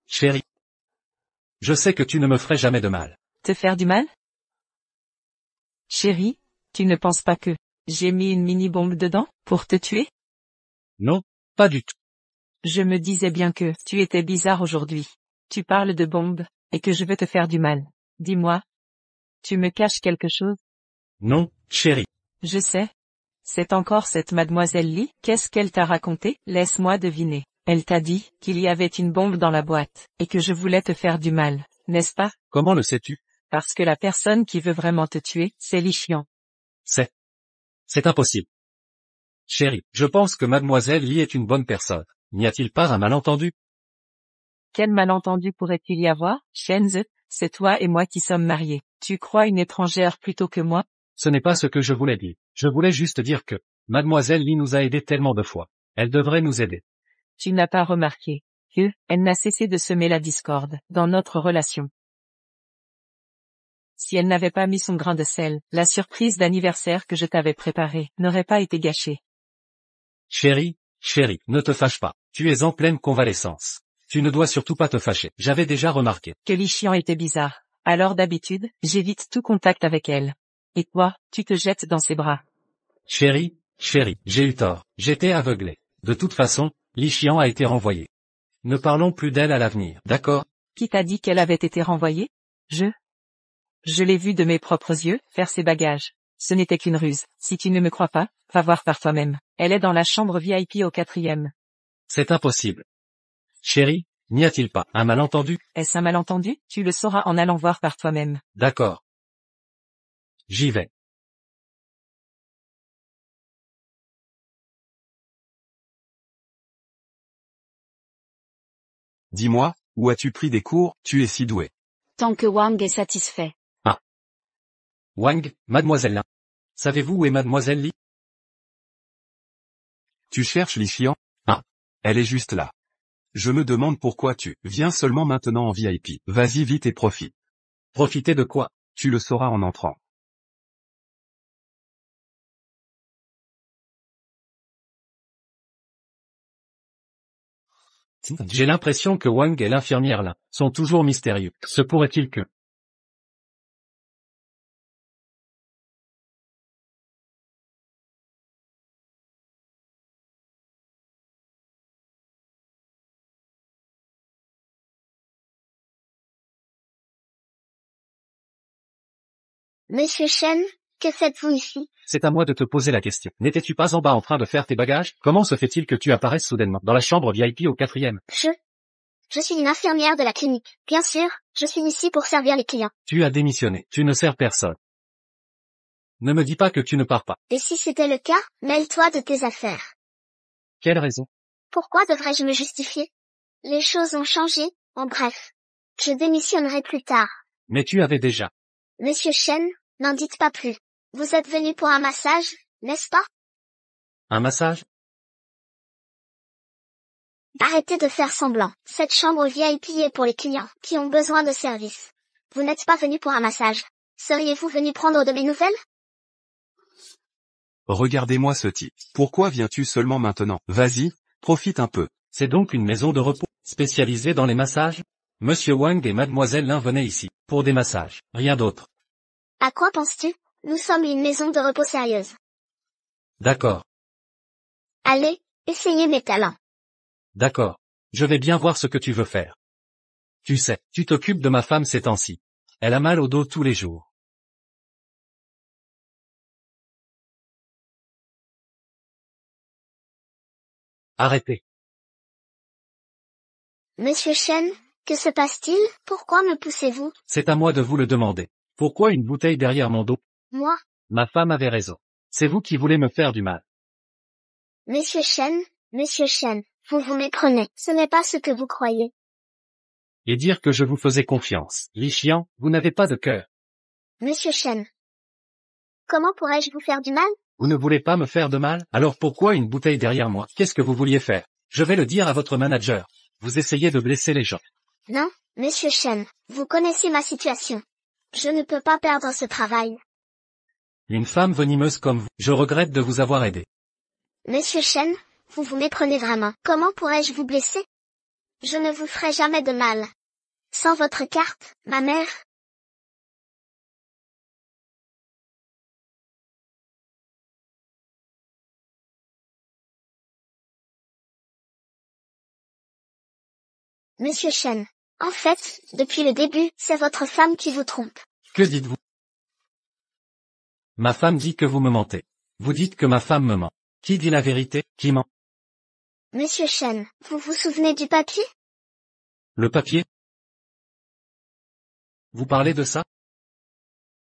Chérie. Je sais que tu ne me ferais jamais de mal. Te faire du mal? Chérie, tu ne penses pas que j'ai mis une mini-bombe dedans, pour te tuer? Non, pas du tout. Je me disais bien que tu étais bizarre aujourd'hui. Tu parles de bombe, et que je veux te faire du mal. Dis-moi. Tu me caches quelque chose? Non, chérie. Je sais. C'est encore cette mademoiselle Li. Qu'est-ce qu'elle t'a raconté? Laisse-moi deviner. Elle t'a dit qu'il y avait une bombe dans la boîte, et que je voulais te faire du mal, n'est-ce pas? Comment le sais-tu? Parce que la personne qui veut vraiment te tuer, c'est Li-Xian. C'est impossible. Chérie, je pense que mademoiselle Li est une bonne personne. N'y a-t-il pas un malentendu? Quel malentendu pourrait-il y avoir? Shenze, c'est toi et moi qui sommes mariés. Tu crois une étrangère plutôt que moi? Ce n'est pas ce que je voulais dire. Je voulais juste dire que mademoiselle Li nous a aidés tellement de fois. Elle devrait nous aider. Tu n'as pas remarqué que elle n'a cessé de semer la discorde dans notre relation. Si elle n'avait pas mis son grain de sel, la surprise d'anniversaire que je t'avais préparée n'aurait pas été gâchée. Chérie, ne te fâche pas. Tu es en pleine convalescence. Tu ne dois surtout pas te fâcher. J'avais déjà remarqué Que Li-Xian était bizarre. Alors d'habitude, j'évite tout contact avec elle. Et toi, tu te jettes dans ses bras. Chérie, j'ai eu tort. J'étais aveuglé. De toute façon, Li-Xian a été renvoyé. Ne parlons plus d'elle à l'avenir, d'accord? Qui t'a dit qu'elle avait été renvoyée? Je l'ai vue de mes propres yeux faire ses bagages. Ce n'était qu'une ruse. Si tu ne me crois pas, va voir par toi-même. Elle est dans la chambre VIP au 4e. C'est impossible. Chérie, n'y a-t-il pas un malentendu? Est-ce un malentendu? Tu le sauras en allant voir par toi-même. D'accord. J'y vais. Dis-moi, où as-tu pris des cours? Tu es si doué. Tant que Wang est satisfait. Wang, mademoiselle Lin. Savez-vous où est mademoiselle Li? Tu cherches Li-Xian? Elle est juste là. Je me demande pourquoi tu viens seulement maintenant en VIP. Vas-y vite et profite. Profitez de quoi? Tu le sauras en entrant. J'ai l'impression que Wang et l'infirmière Lin sont toujours mystérieux. Se pourrait-il que... Monsieur Shen, que faites-vous ici? C'est à moi de te poser la question. N'étais-tu pas en bas en train de faire tes bagages? Comment se fait-il que tu apparaisses soudainement dans la chambre VIP au 4e? Je suis une infirmière de la clinique. Bien sûr, je suis ici pour servir les clients. Tu as démissionné. Tu ne sers personne. Ne me dis pas que tu ne pars pas. Et si c'était le cas, mêle-toi de tes affaires. Quelle raison? Pourquoi devrais-je me justifier? Les choses ont changé, en bref. Je démissionnerai plus tard. Mais tu avais déjà... Monsieur Shen, n'en dites pas plus. Vous êtes venu pour un massage, n'est-ce pas? Un massage? Arrêtez de faire semblant. Cette chambre VIP est pour les clients qui ont besoin de service. Vous n'êtes pas venu pour un massage. Seriez-vous venu prendre de mes nouvelles? Regardez-moi ce type. Pourquoi viens-tu seulement maintenant? Vas-y, profite un peu. C'est donc une maison de repos, spécialisée dans les massages? Monsieur Wang et Mademoiselle Lin venaient ici, pour des massages, rien d'autre. À quoi penses-tu? Nous sommes une maison de repos sérieuse. D'accord, Allez, essayez mes talents. d'accord. Je vais bien voir ce que tu veux faire. Tu sais, tu t'occupes de ma femme ces temps-ci. Elle a mal au dos tous les jours. Arrêtez. Monsieur Chen, que se passe-t-il? Pourquoi me poussez-vous? C'est à moi de vous le demander. Pourquoi une bouteille derrière mon dos? Moi? Ma femme avait raison. C'est vous qui voulez me faire du mal. Monsieur Chen, vous vous méprenez. Ce n'est pas ce que vous croyez. Et dire que je vous faisais confiance. Li Xian, vous n'avez pas de cœur. Monsieur Chen. Comment pourrais-je vous faire du mal? Vous ne voulez pas me faire de mal? Alors pourquoi une bouteille derrière moi? Qu'est-ce que vous vouliez faire? Je vais le dire à votre manager. Vous essayez de blesser les gens. Non, Monsieur Chen, vous connaissez ma situation. Je ne peux pas perdre ce travail. Une femme venimeuse comme vous. Je regrette de vous avoir aidé. Monsieur Chen, vous vous méprenez vraiment. Comment pourrais-je vous blesser? Je ne vous ferai jamais de mal. Sans votre carte, ma mère. Monsieur Chen, en fait, depuis le début, c'est votre femme qui vous trompe. Que dites-vous? Ma femme dit que vous me mentez. Vous dites que ma femme me ment. Qui dit la vérité? Qui ment? Monsieur Chen, vous vous souvenez du papier? Le papier? Vous parlez de ça?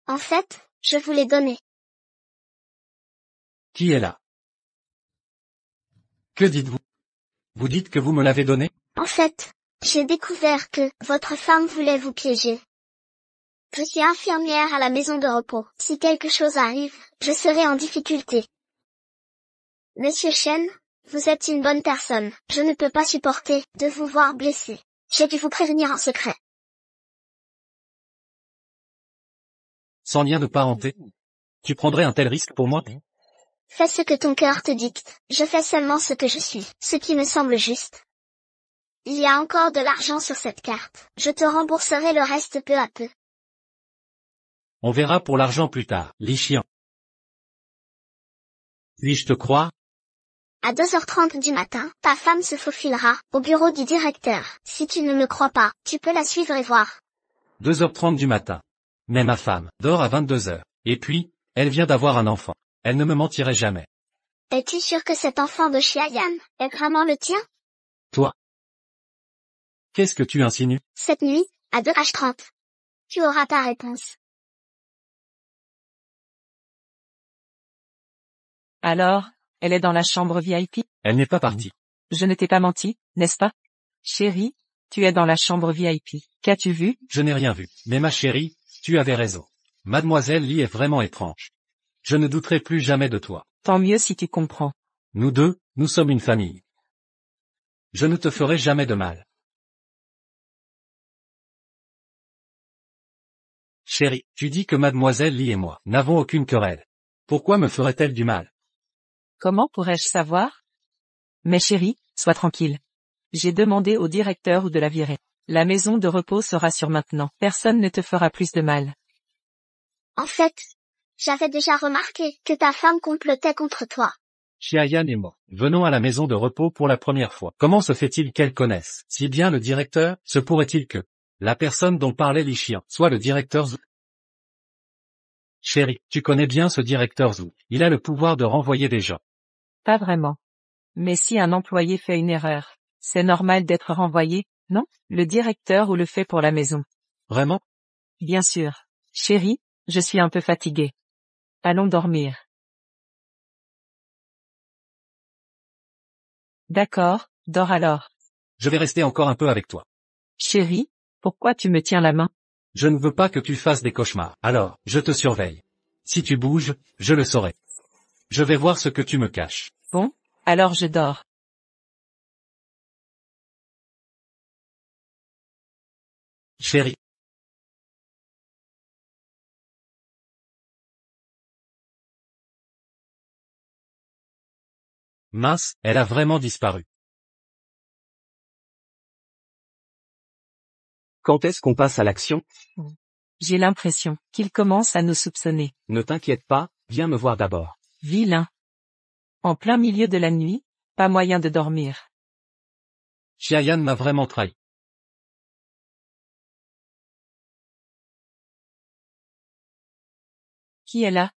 En fait, je vous l'ai donné. Qui est là? Que dites-vous? Vous dites que vous me l'avez donné? En fait, j'ai découvert que votre femme voulait vous piéger. Je suis infirmière à la maison de repos. Si quelque chose arrive, je serai en difficulté. Monsieur Chen, vous êtes une bonne personne. Je ne peux pas supporter de vous voir blessé. J'ai dû vous prévenir en secret. Sans lien de parenté? Tu prendrais un tel risque pour moi? Fais ce que ton cœur te dicte. Je fais seulement ce que je suis, ce qui me semble juste. Il y a encore de l'argent sur cette carte. Je te rembourserai le reste peu à peu. On verra pour l'argent plus tard, Li Xian. Puis-je te croire? À 2h30 du matin, ta femme se faufilera au bureau du directeur. Si tu ne me crois pas, tu peux la suivre et voir. 2h30 du matin. Mais ma femme dort à 22h. Et puis, elle vient d'avoir un enfant. Elle ne me mentirait jamais. Es-tu sûr que cet enfant de Xiayan est vraiment le tien? Toi? Qu'est-ce que tu insinues? Cette nuit, à 2h30. Tu auras ta réponse. Alors, elle est dans la chambre VIP? Elle n'est pas partie. Je ne t'ai pas menti, n'est-ce pas? Chérie, tu es dans la chambre VIP. Qu'as-tu vu? Je n'ai rien vu. Mais ma chérie, tu avais raison. Mademoiselle Li est vraiment étrange. Je ne douterai plus jamais de toi. Tant mieux si tu comprends. Nous deux, nous sommes une famille. Je ne te ferai jamais de mal. Chérie, tu dis que Mademoiselle Li et moi n'avons aucune querelle. Pourquoi me ferait-elle du mal? Comment pourrais-je savoir? Mais chérie, sois tranquille. J'ai demandé au directeur de la virer. La maison de repos sera sûre maintenant. Personne ne te fera plus de mal. En fait, j'avais déjà remarqué que ta femme complotait contre toi. Xiayan et moi venons à la maison de repos pour la première fois. Comment se fait-il qu'elle connaisse si bien le directeur? Se pourrait-il que la personne dont parlait Li Xian soit le directeur Zhu? Chérie, tu connais bien ce directeur Zhu. Il a le pouvoir de renvoyer des gens. Pas vraiment. Mais si un employé fait une erreur, c'est normal d'être renvoyé, non? Le directeur ou le fait pour la maison. Vraiment? Bien sûr. Chérie, je suis un peu fatiguée. Allons dormir. D'accord, dors alors. Je vais rester encore un peu avec toi. Chérie, pourquoi tu me tiens la main? Je ne veux pas que tu fasses des cauchemars. Alors, je te surveille. Si tu bouges, je le saurai. Je vais voir ce que tu me caches. Bon, alors je dors. Chérie. Mince, elle a vraiment disparu. Quand est-ce qu'on passe à l'action? J'ai l'impression qu'il commence à nous soupçonner. Ne t'inquiète pas, viens me voir d'abord. Vilain. En plein milieu de la nuit, pas moyen de dormir. Xiayan m'a vraiment trahi. Qui est là?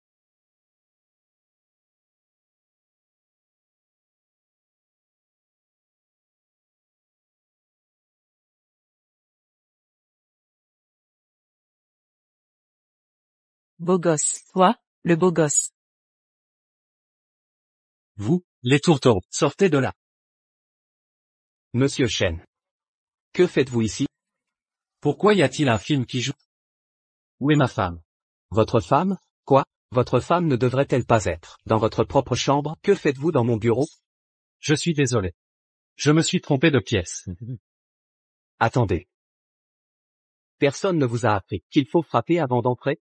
Beau gosse. Toi, le beau gosse. Vous, les tourtereaux, sortez de là. Monsieur Shen. Que faites-vous ici? Pourquoi y a-t-il un film qui joue? Où est ma femme? Votre femme? Quoi? Votre femme ne devrait-elle pas être dans votre propre chambre? Que faites-vous dans mon bureau? Je suis désolé. Je me suis trompé de pièce. Attendez. Personne ne vous a appris qu'il faut frapper avant d'entrer?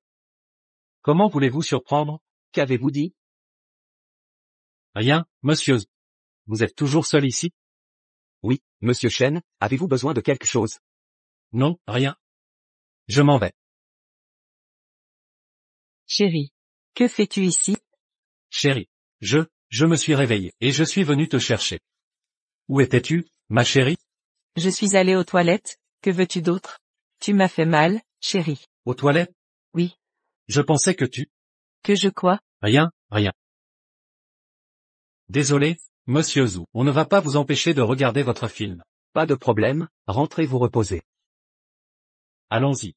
Comment voulez-vous surprendre? Qu'avez-vous dit? Rien, monsieur. Vous êtes toujours seul ici? Oui, monsieur Shen, avez-vous besoin de quelque chose? Non, rien. Je m'en vais. Chérie. Que fais-tu ici? Chérie. Je me suis réveillé, et je suis venu te chercher. Où étais-tu, ma chérie? Je suis allé aux toilettes, que veux-tu d'autre? Tu m'as fait mal, chérie. Aux toilettes? Oui. Je pensais que tu... Que je quoi? Rien. Désolé, monsieur Zhu, on ne va pas vous empêcher de regarder votre film. Pas de problème, rentrez vous reposer. Allons-y.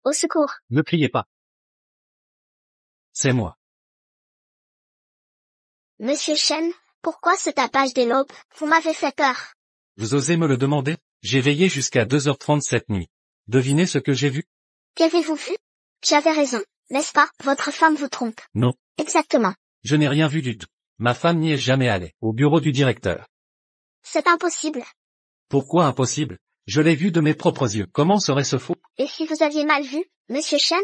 Au secours. Ne criez pas. C'est moi. Monsieur Shen, pourquoi ce tapage des lobes? Vous m'avez fait peur. Vous osez me le demander? J'ai veillé jusqu'à 2h30 cette nuit. Devinez ce que j'ai vu? Qu'avez-vous vu? J'avais raison, n'est-ce pas? Votre femme vous trompe. Non. Exactement. Je n'ai rien vu du tout. Ma femme n'y est jamais allée, au bureau du directeur. C'est impossible. Pourquoi impossible? Je l'ai vu de mes propres yeux. Comment serait-ce faux? Et si vous aviez mal vu, monsieur Shen?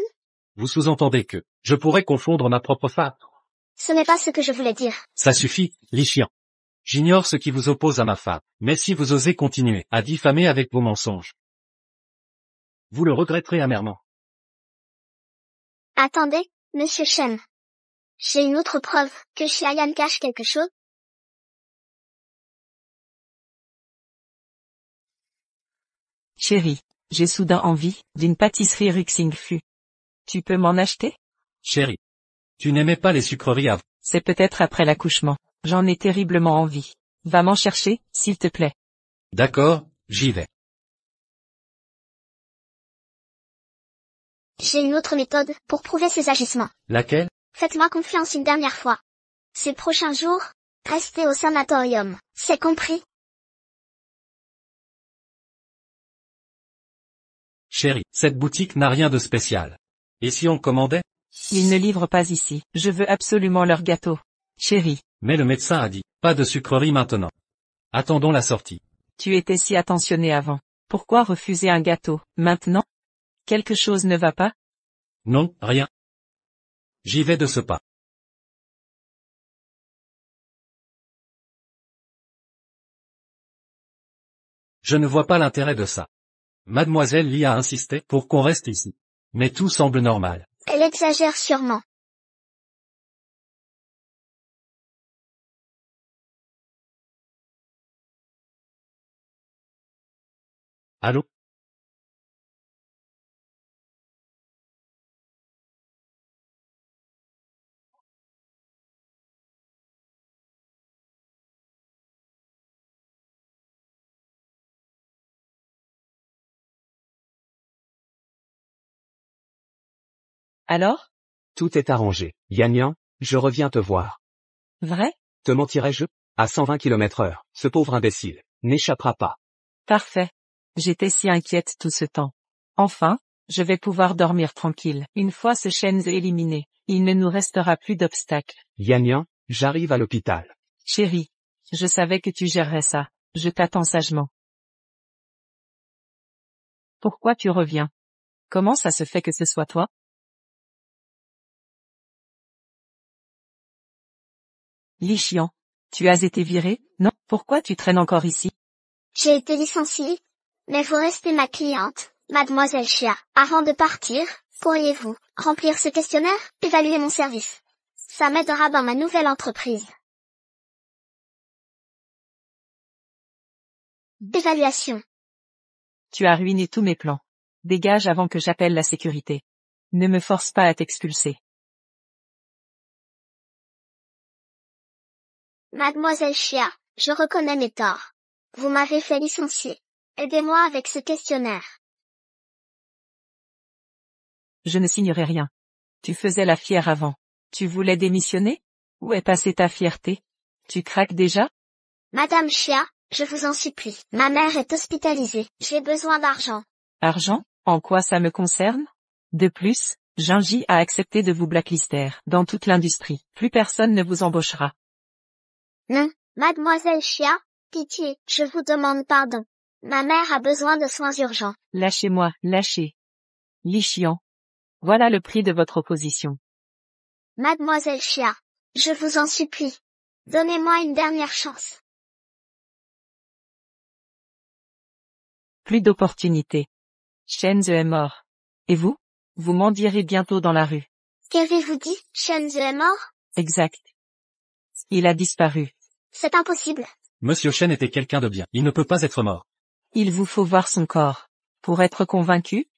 Vous sous-entendez que je pourrais confondre ma propre femme. Ce n'est pas ce que je voulais dire. Ça suffit, Li Xian. J'ignore ce qui vous oppose à ma femme, mais si vous osez continuer à diffamer avec vos mensonges, vous le regretterez amèrement. Attendez, monsieur Shen. J'ai une autre preuve que Xiayan cache quelque chose. Chérie, j'ai soudain envie d'une pâtisserie Ruxing Fu. Tu peux m'en acheter? Chérie, tu n'aimais pas les sucreries avant. C'est peut-être après l'accouchement. J'en ai terriblement envie. Va m'en chercher, s'il te plaît. D'accord, j'y vais. J'ai une autre méthode pour prouver ses agissements. Laquelle? Faites-moi confiance une dernière fois. Ces prochains jours, restez au sanatorium. C'est compris? Chérie, cette boutique n'a rien de spécial. Et si on commandait? Ils ne livrent pas ici. Je veux absolument leur gâteau. Chérie, Mais le médecin a dit, pas de sucrerie maintenant. Attendons la sortie. tu étais si attentionné avant. Pourquoi refuser un gâteau, maintenant? Quelque chose ne va pas? Non, rien. J'y vais de ce pas. Je ne vois pas l'intérêt de ça. Mademoiselle Li a insisté pour qu'on reste ici. Mais tout semble normal. Elle exagère sûrement. Allô? Alors? Tout est arrangé. Yan, je reviens te voir. Vrai? Te mentirais-je? À 120 km/h, ce pauvre imbécile n'échappera pas. Parfait. J'étais si inquiète tout ce temps. Enfin, Je vais pouvoir dormir tranquille. Une fois ce Shenzhe éliminé, il ne nous restera plus d'obstacles. Yan Yan, j'arrive à l'hôpital. Chérie, je savais que tu gérerais ça. Je t'attends sagement. Pourquoi tu reviens? Comment ça se fait que ce soit toi? Li Xian, tu as été viré? Non, pourquoi tu traînes encore ici? J'ai été licenciée. Mais vous restez ma cliente, mademoiselle Xia. Avant de partir, pourriez-vous remplir ce questionnaire, évaluer mon service? Ça m'aidera dans ma nouvelle entreprise. D'évaluation. Tu as ruiné tous mes plans. Dégage avant que j'appelle la sécurité. Ne me force pas à t'expulser. Mademoiselle Xia, je reconnais mes torts. Vous m'avez fait licencier. Aidez-moi avec ce questionnaire. Je ne signerai rien. Tu faisais la fière avant. Tu voulais démissionner? Où est passée ta fierté? Tu craques déjà? Madame Xia, je vous en supplie. Ma mère est hospitalisée. J'ai besoin d'argent. Argent? En quoi ça me concerne? De plus, Jinji a accepté de vous blacklister dans toute l'industrie. Plus personne ne vous embauchera. Non, mademoiselle Xia, pitié, je vous demande pardon. Ma mère a besoin de soins urgents. Lâchez-moi, lâchez. Li Xian. Voilà le prix de votre opposition. Mademoiselle Xia, je vous en supplie. Donnez-moi une dernière chance. Plus d'opportunités. Shenzhe est mort. Et vous? Vous mendirez bientôt dans la rue. Qu'avez-vous dit? Shenzhe est mort? Exact. Il a disparu. C'est impossible. Monsieur Shen était quelqu'un de bien. Il ne peut pas être mort. Il vous faut voir son corps. Pour être convaincu?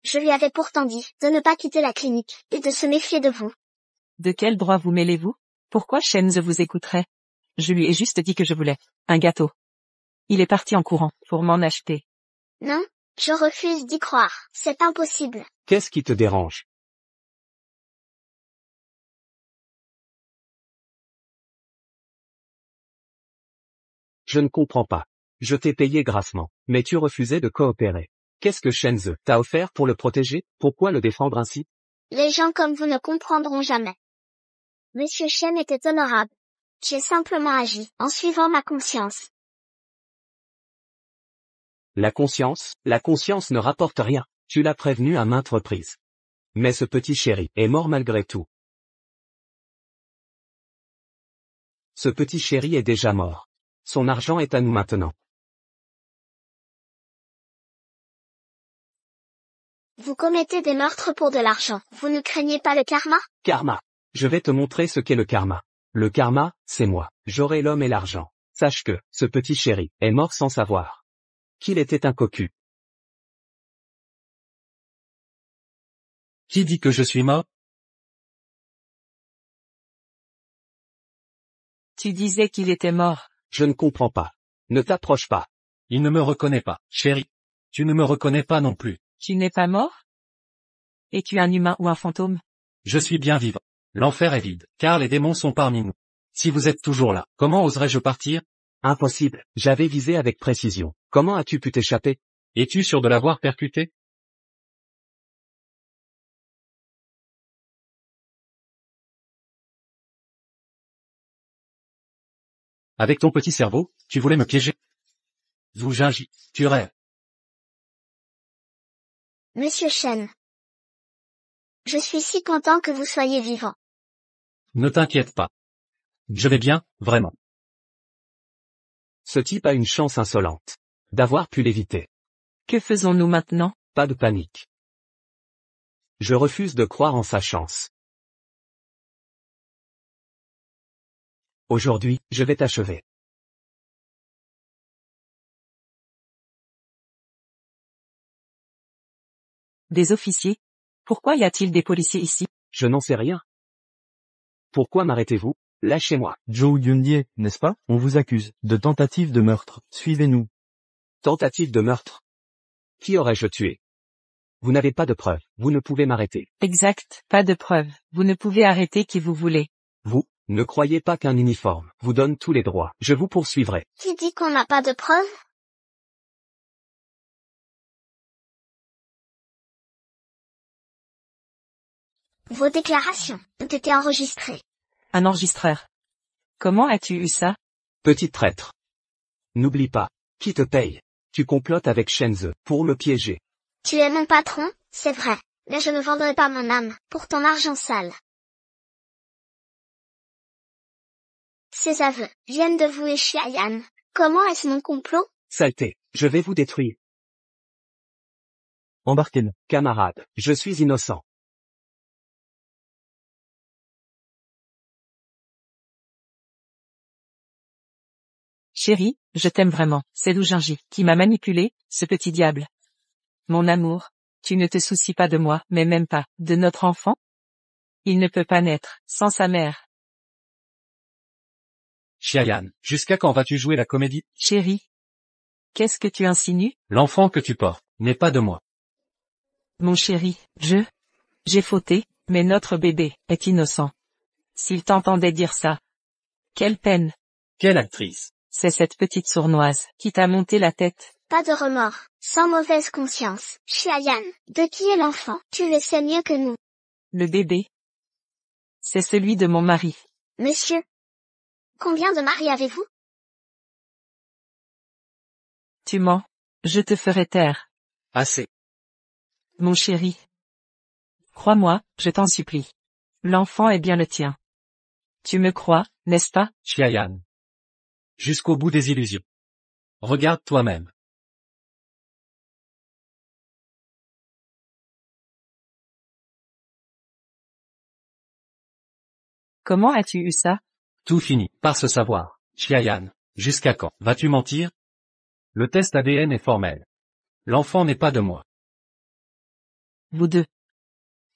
Je lui avais pourtant dit de ne pas quitter la clinique et de se méfier de vous. De quel droit vous mêlez-vous? Pourquoi Shenzhe vous écouterait? Je lui ai juste dit que je voulais un gâteau. Il est parti en courant pour m'en acheter. Non, je refuse d'y croire. C'est impossible. Qu'est-ce qui te dérange? Je ne comprends pas. Je t'ai payé grassement, mais tu refusais de coopérer. Qu'est-ce que Shenzhe t'a offert pour le protéger? Pourquoi le défendre ainsi? Les gens comme vous ne comprendront jamais. Monsieur Shen était honorable. J'ai simplement agi en suivant ma conscience. La conscience ne rapporte rien. Tu l'as prévenu à maintes reprises. Mais ce petit chéri est mort malgré tout. Ce petit chéri est déjà mort. Son argent est à nous maintenant. Vous commettez des meurtres pour de l'argent. Vous ne craignez pas le karma? Karma. Je vais te montrer ce qu'est le karma. Le karma, c'est moi. J'aurai l'homme et l'argent. Sache que, ce petit chéri, est mort sans savoir qu'il était un cocu. Qui dit que je suis mort? Tu disais qu'il était mort. Je ne comprends pas. Ne t'approche pas. Il ne me reconnaît pas, chérie. Tu ne me reconnais pas non plus. Tu n'es pas mort? Es-tu un humain ou un fantôme? Je suis bien vivant. L'enfer est vide, car les démons sont parmi nous. Si vous êtes toujours là, comment oserais-je partir? Impossible. J'avais visé avec précision. Comment as-tu pu t'échapper? Es-tu sûr de l'avoir percuté? Avec ton petit cerveau, tu voulais me piéger. Zhu Jinji, tu rêves. Monsieur Shen. Je suis si content que vous soyez vivant. Ne t'inquiète pas. Je vais bien, vraiment. Ce type a une chance insolente d'avoir pu l'éviter. Que faisons-nous maintenant? Pas de panique. Je refuse de croire en sa chance. Aujourd'hui, je vais t'achever. Des officiers? Pourquoi y a-t-il des policiers ici? Je n'en sais rien. Pourquoi m'arrêtez-vous? Lâchez-moi. Zhou Yunye, n'est-ce pas? On vous accuse de tentative de meurtre. Suivez-nous. Tentative de meurtre. Qui aurais-je tué? Vous n'avez pas de preuves. Vous ne pouvez m'arrêter. Exact, pas de preuves. Vous ne pouvez arrêter qui vous voulez. Vous, ne croyez pas qu'un uniforme vous donne tous les droits. Je vous poursuivrai. Qui dit qu'on n'a pas de preuves? Vos déclarations ont été enregistrées. Un enregistreur. Comment as-tu eu ça? Petit traître. N'oublie pas. Qui te paye? Tu complotes avec Shenze pour me piéger. Tu es mon patron, c'est vrai, mais je ne vendrai pas mon âme pour ton argent sale. Ces aveux viennent de vous et Xiaoyan. Comment est-ce mon complot? Saleté, je vais vous détruire. Embarquez-le. Camarade, je suis innocent. Chérie, je t'aime vraiment, c'est Lou Jinji qui m'a manipulé, ce petit diable. Mon amour, tu ne te soucies pas de moi, mais même pas, de notre enfant? Il ne peut pas naître, sans sa mère. Xiaoyan, jusqu'à quand vas-tu jouer la comédie? Chérie. Qu'est-ce que tu insinues? L'enfant que tu portes n'est pas de moi. Mon chéri, j'ai fauté, mais notre bébé est innocent. S'il t'entendait dire ça. Quelle peine. Quelle actrice? C'est cette petite sournoise qui t'a monté la tête. Pas de remords, sans mauvaise conscience. Xiaoyan, de qui est l'enfant? Tu le sais mieux que nous. Le bébé. C'est celui de mon mari. Monsieur. Combien de maris avez-vous? Tu mens. Je te ferai taire. Assez. Mon chéri. Crois-moi, je t'en supplie. L'enfant est bien le tien. Tu me crois, n'est-ce pas? Xiaoyan. Jusqu'au bout des illusions. Regarde toi-même. Comment as-tu eu ça? Tout finit par se savoir. Xiaoyan, jusqu'à quand vas-tu mentir? Le test ADN est formel. L'enfant n'est pas de moi. Vous deux.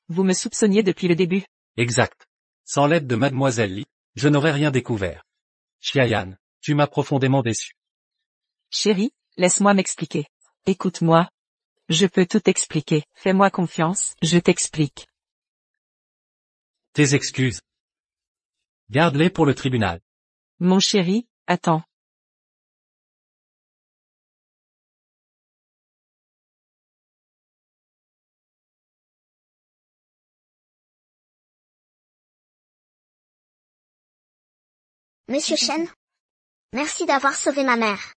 Vous me soupçonniez depuis le début. Exact. Sans l'aide de Mademoiselle Li, je n'aurais rien découvert. Xiaoyan, tu m'as profondément déçu. Chérie, laisse-moi m'expliquer. Écoute-moi. Je peux tout expliquer. Fais-moi confiance, je t'explique. Tes excuses. Garde-les pour le tribunal. Mon chéri, attends. Monsieur Shen. Merci d'avoir sauvé ma mère.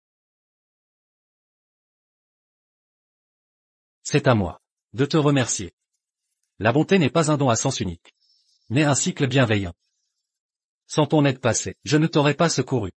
C'est à moi de te remercier. La bonté n'est pas un don à sens unique, mais un cycle bienveillant. Sans ton aide passée, je ne t'aurais pas secouru.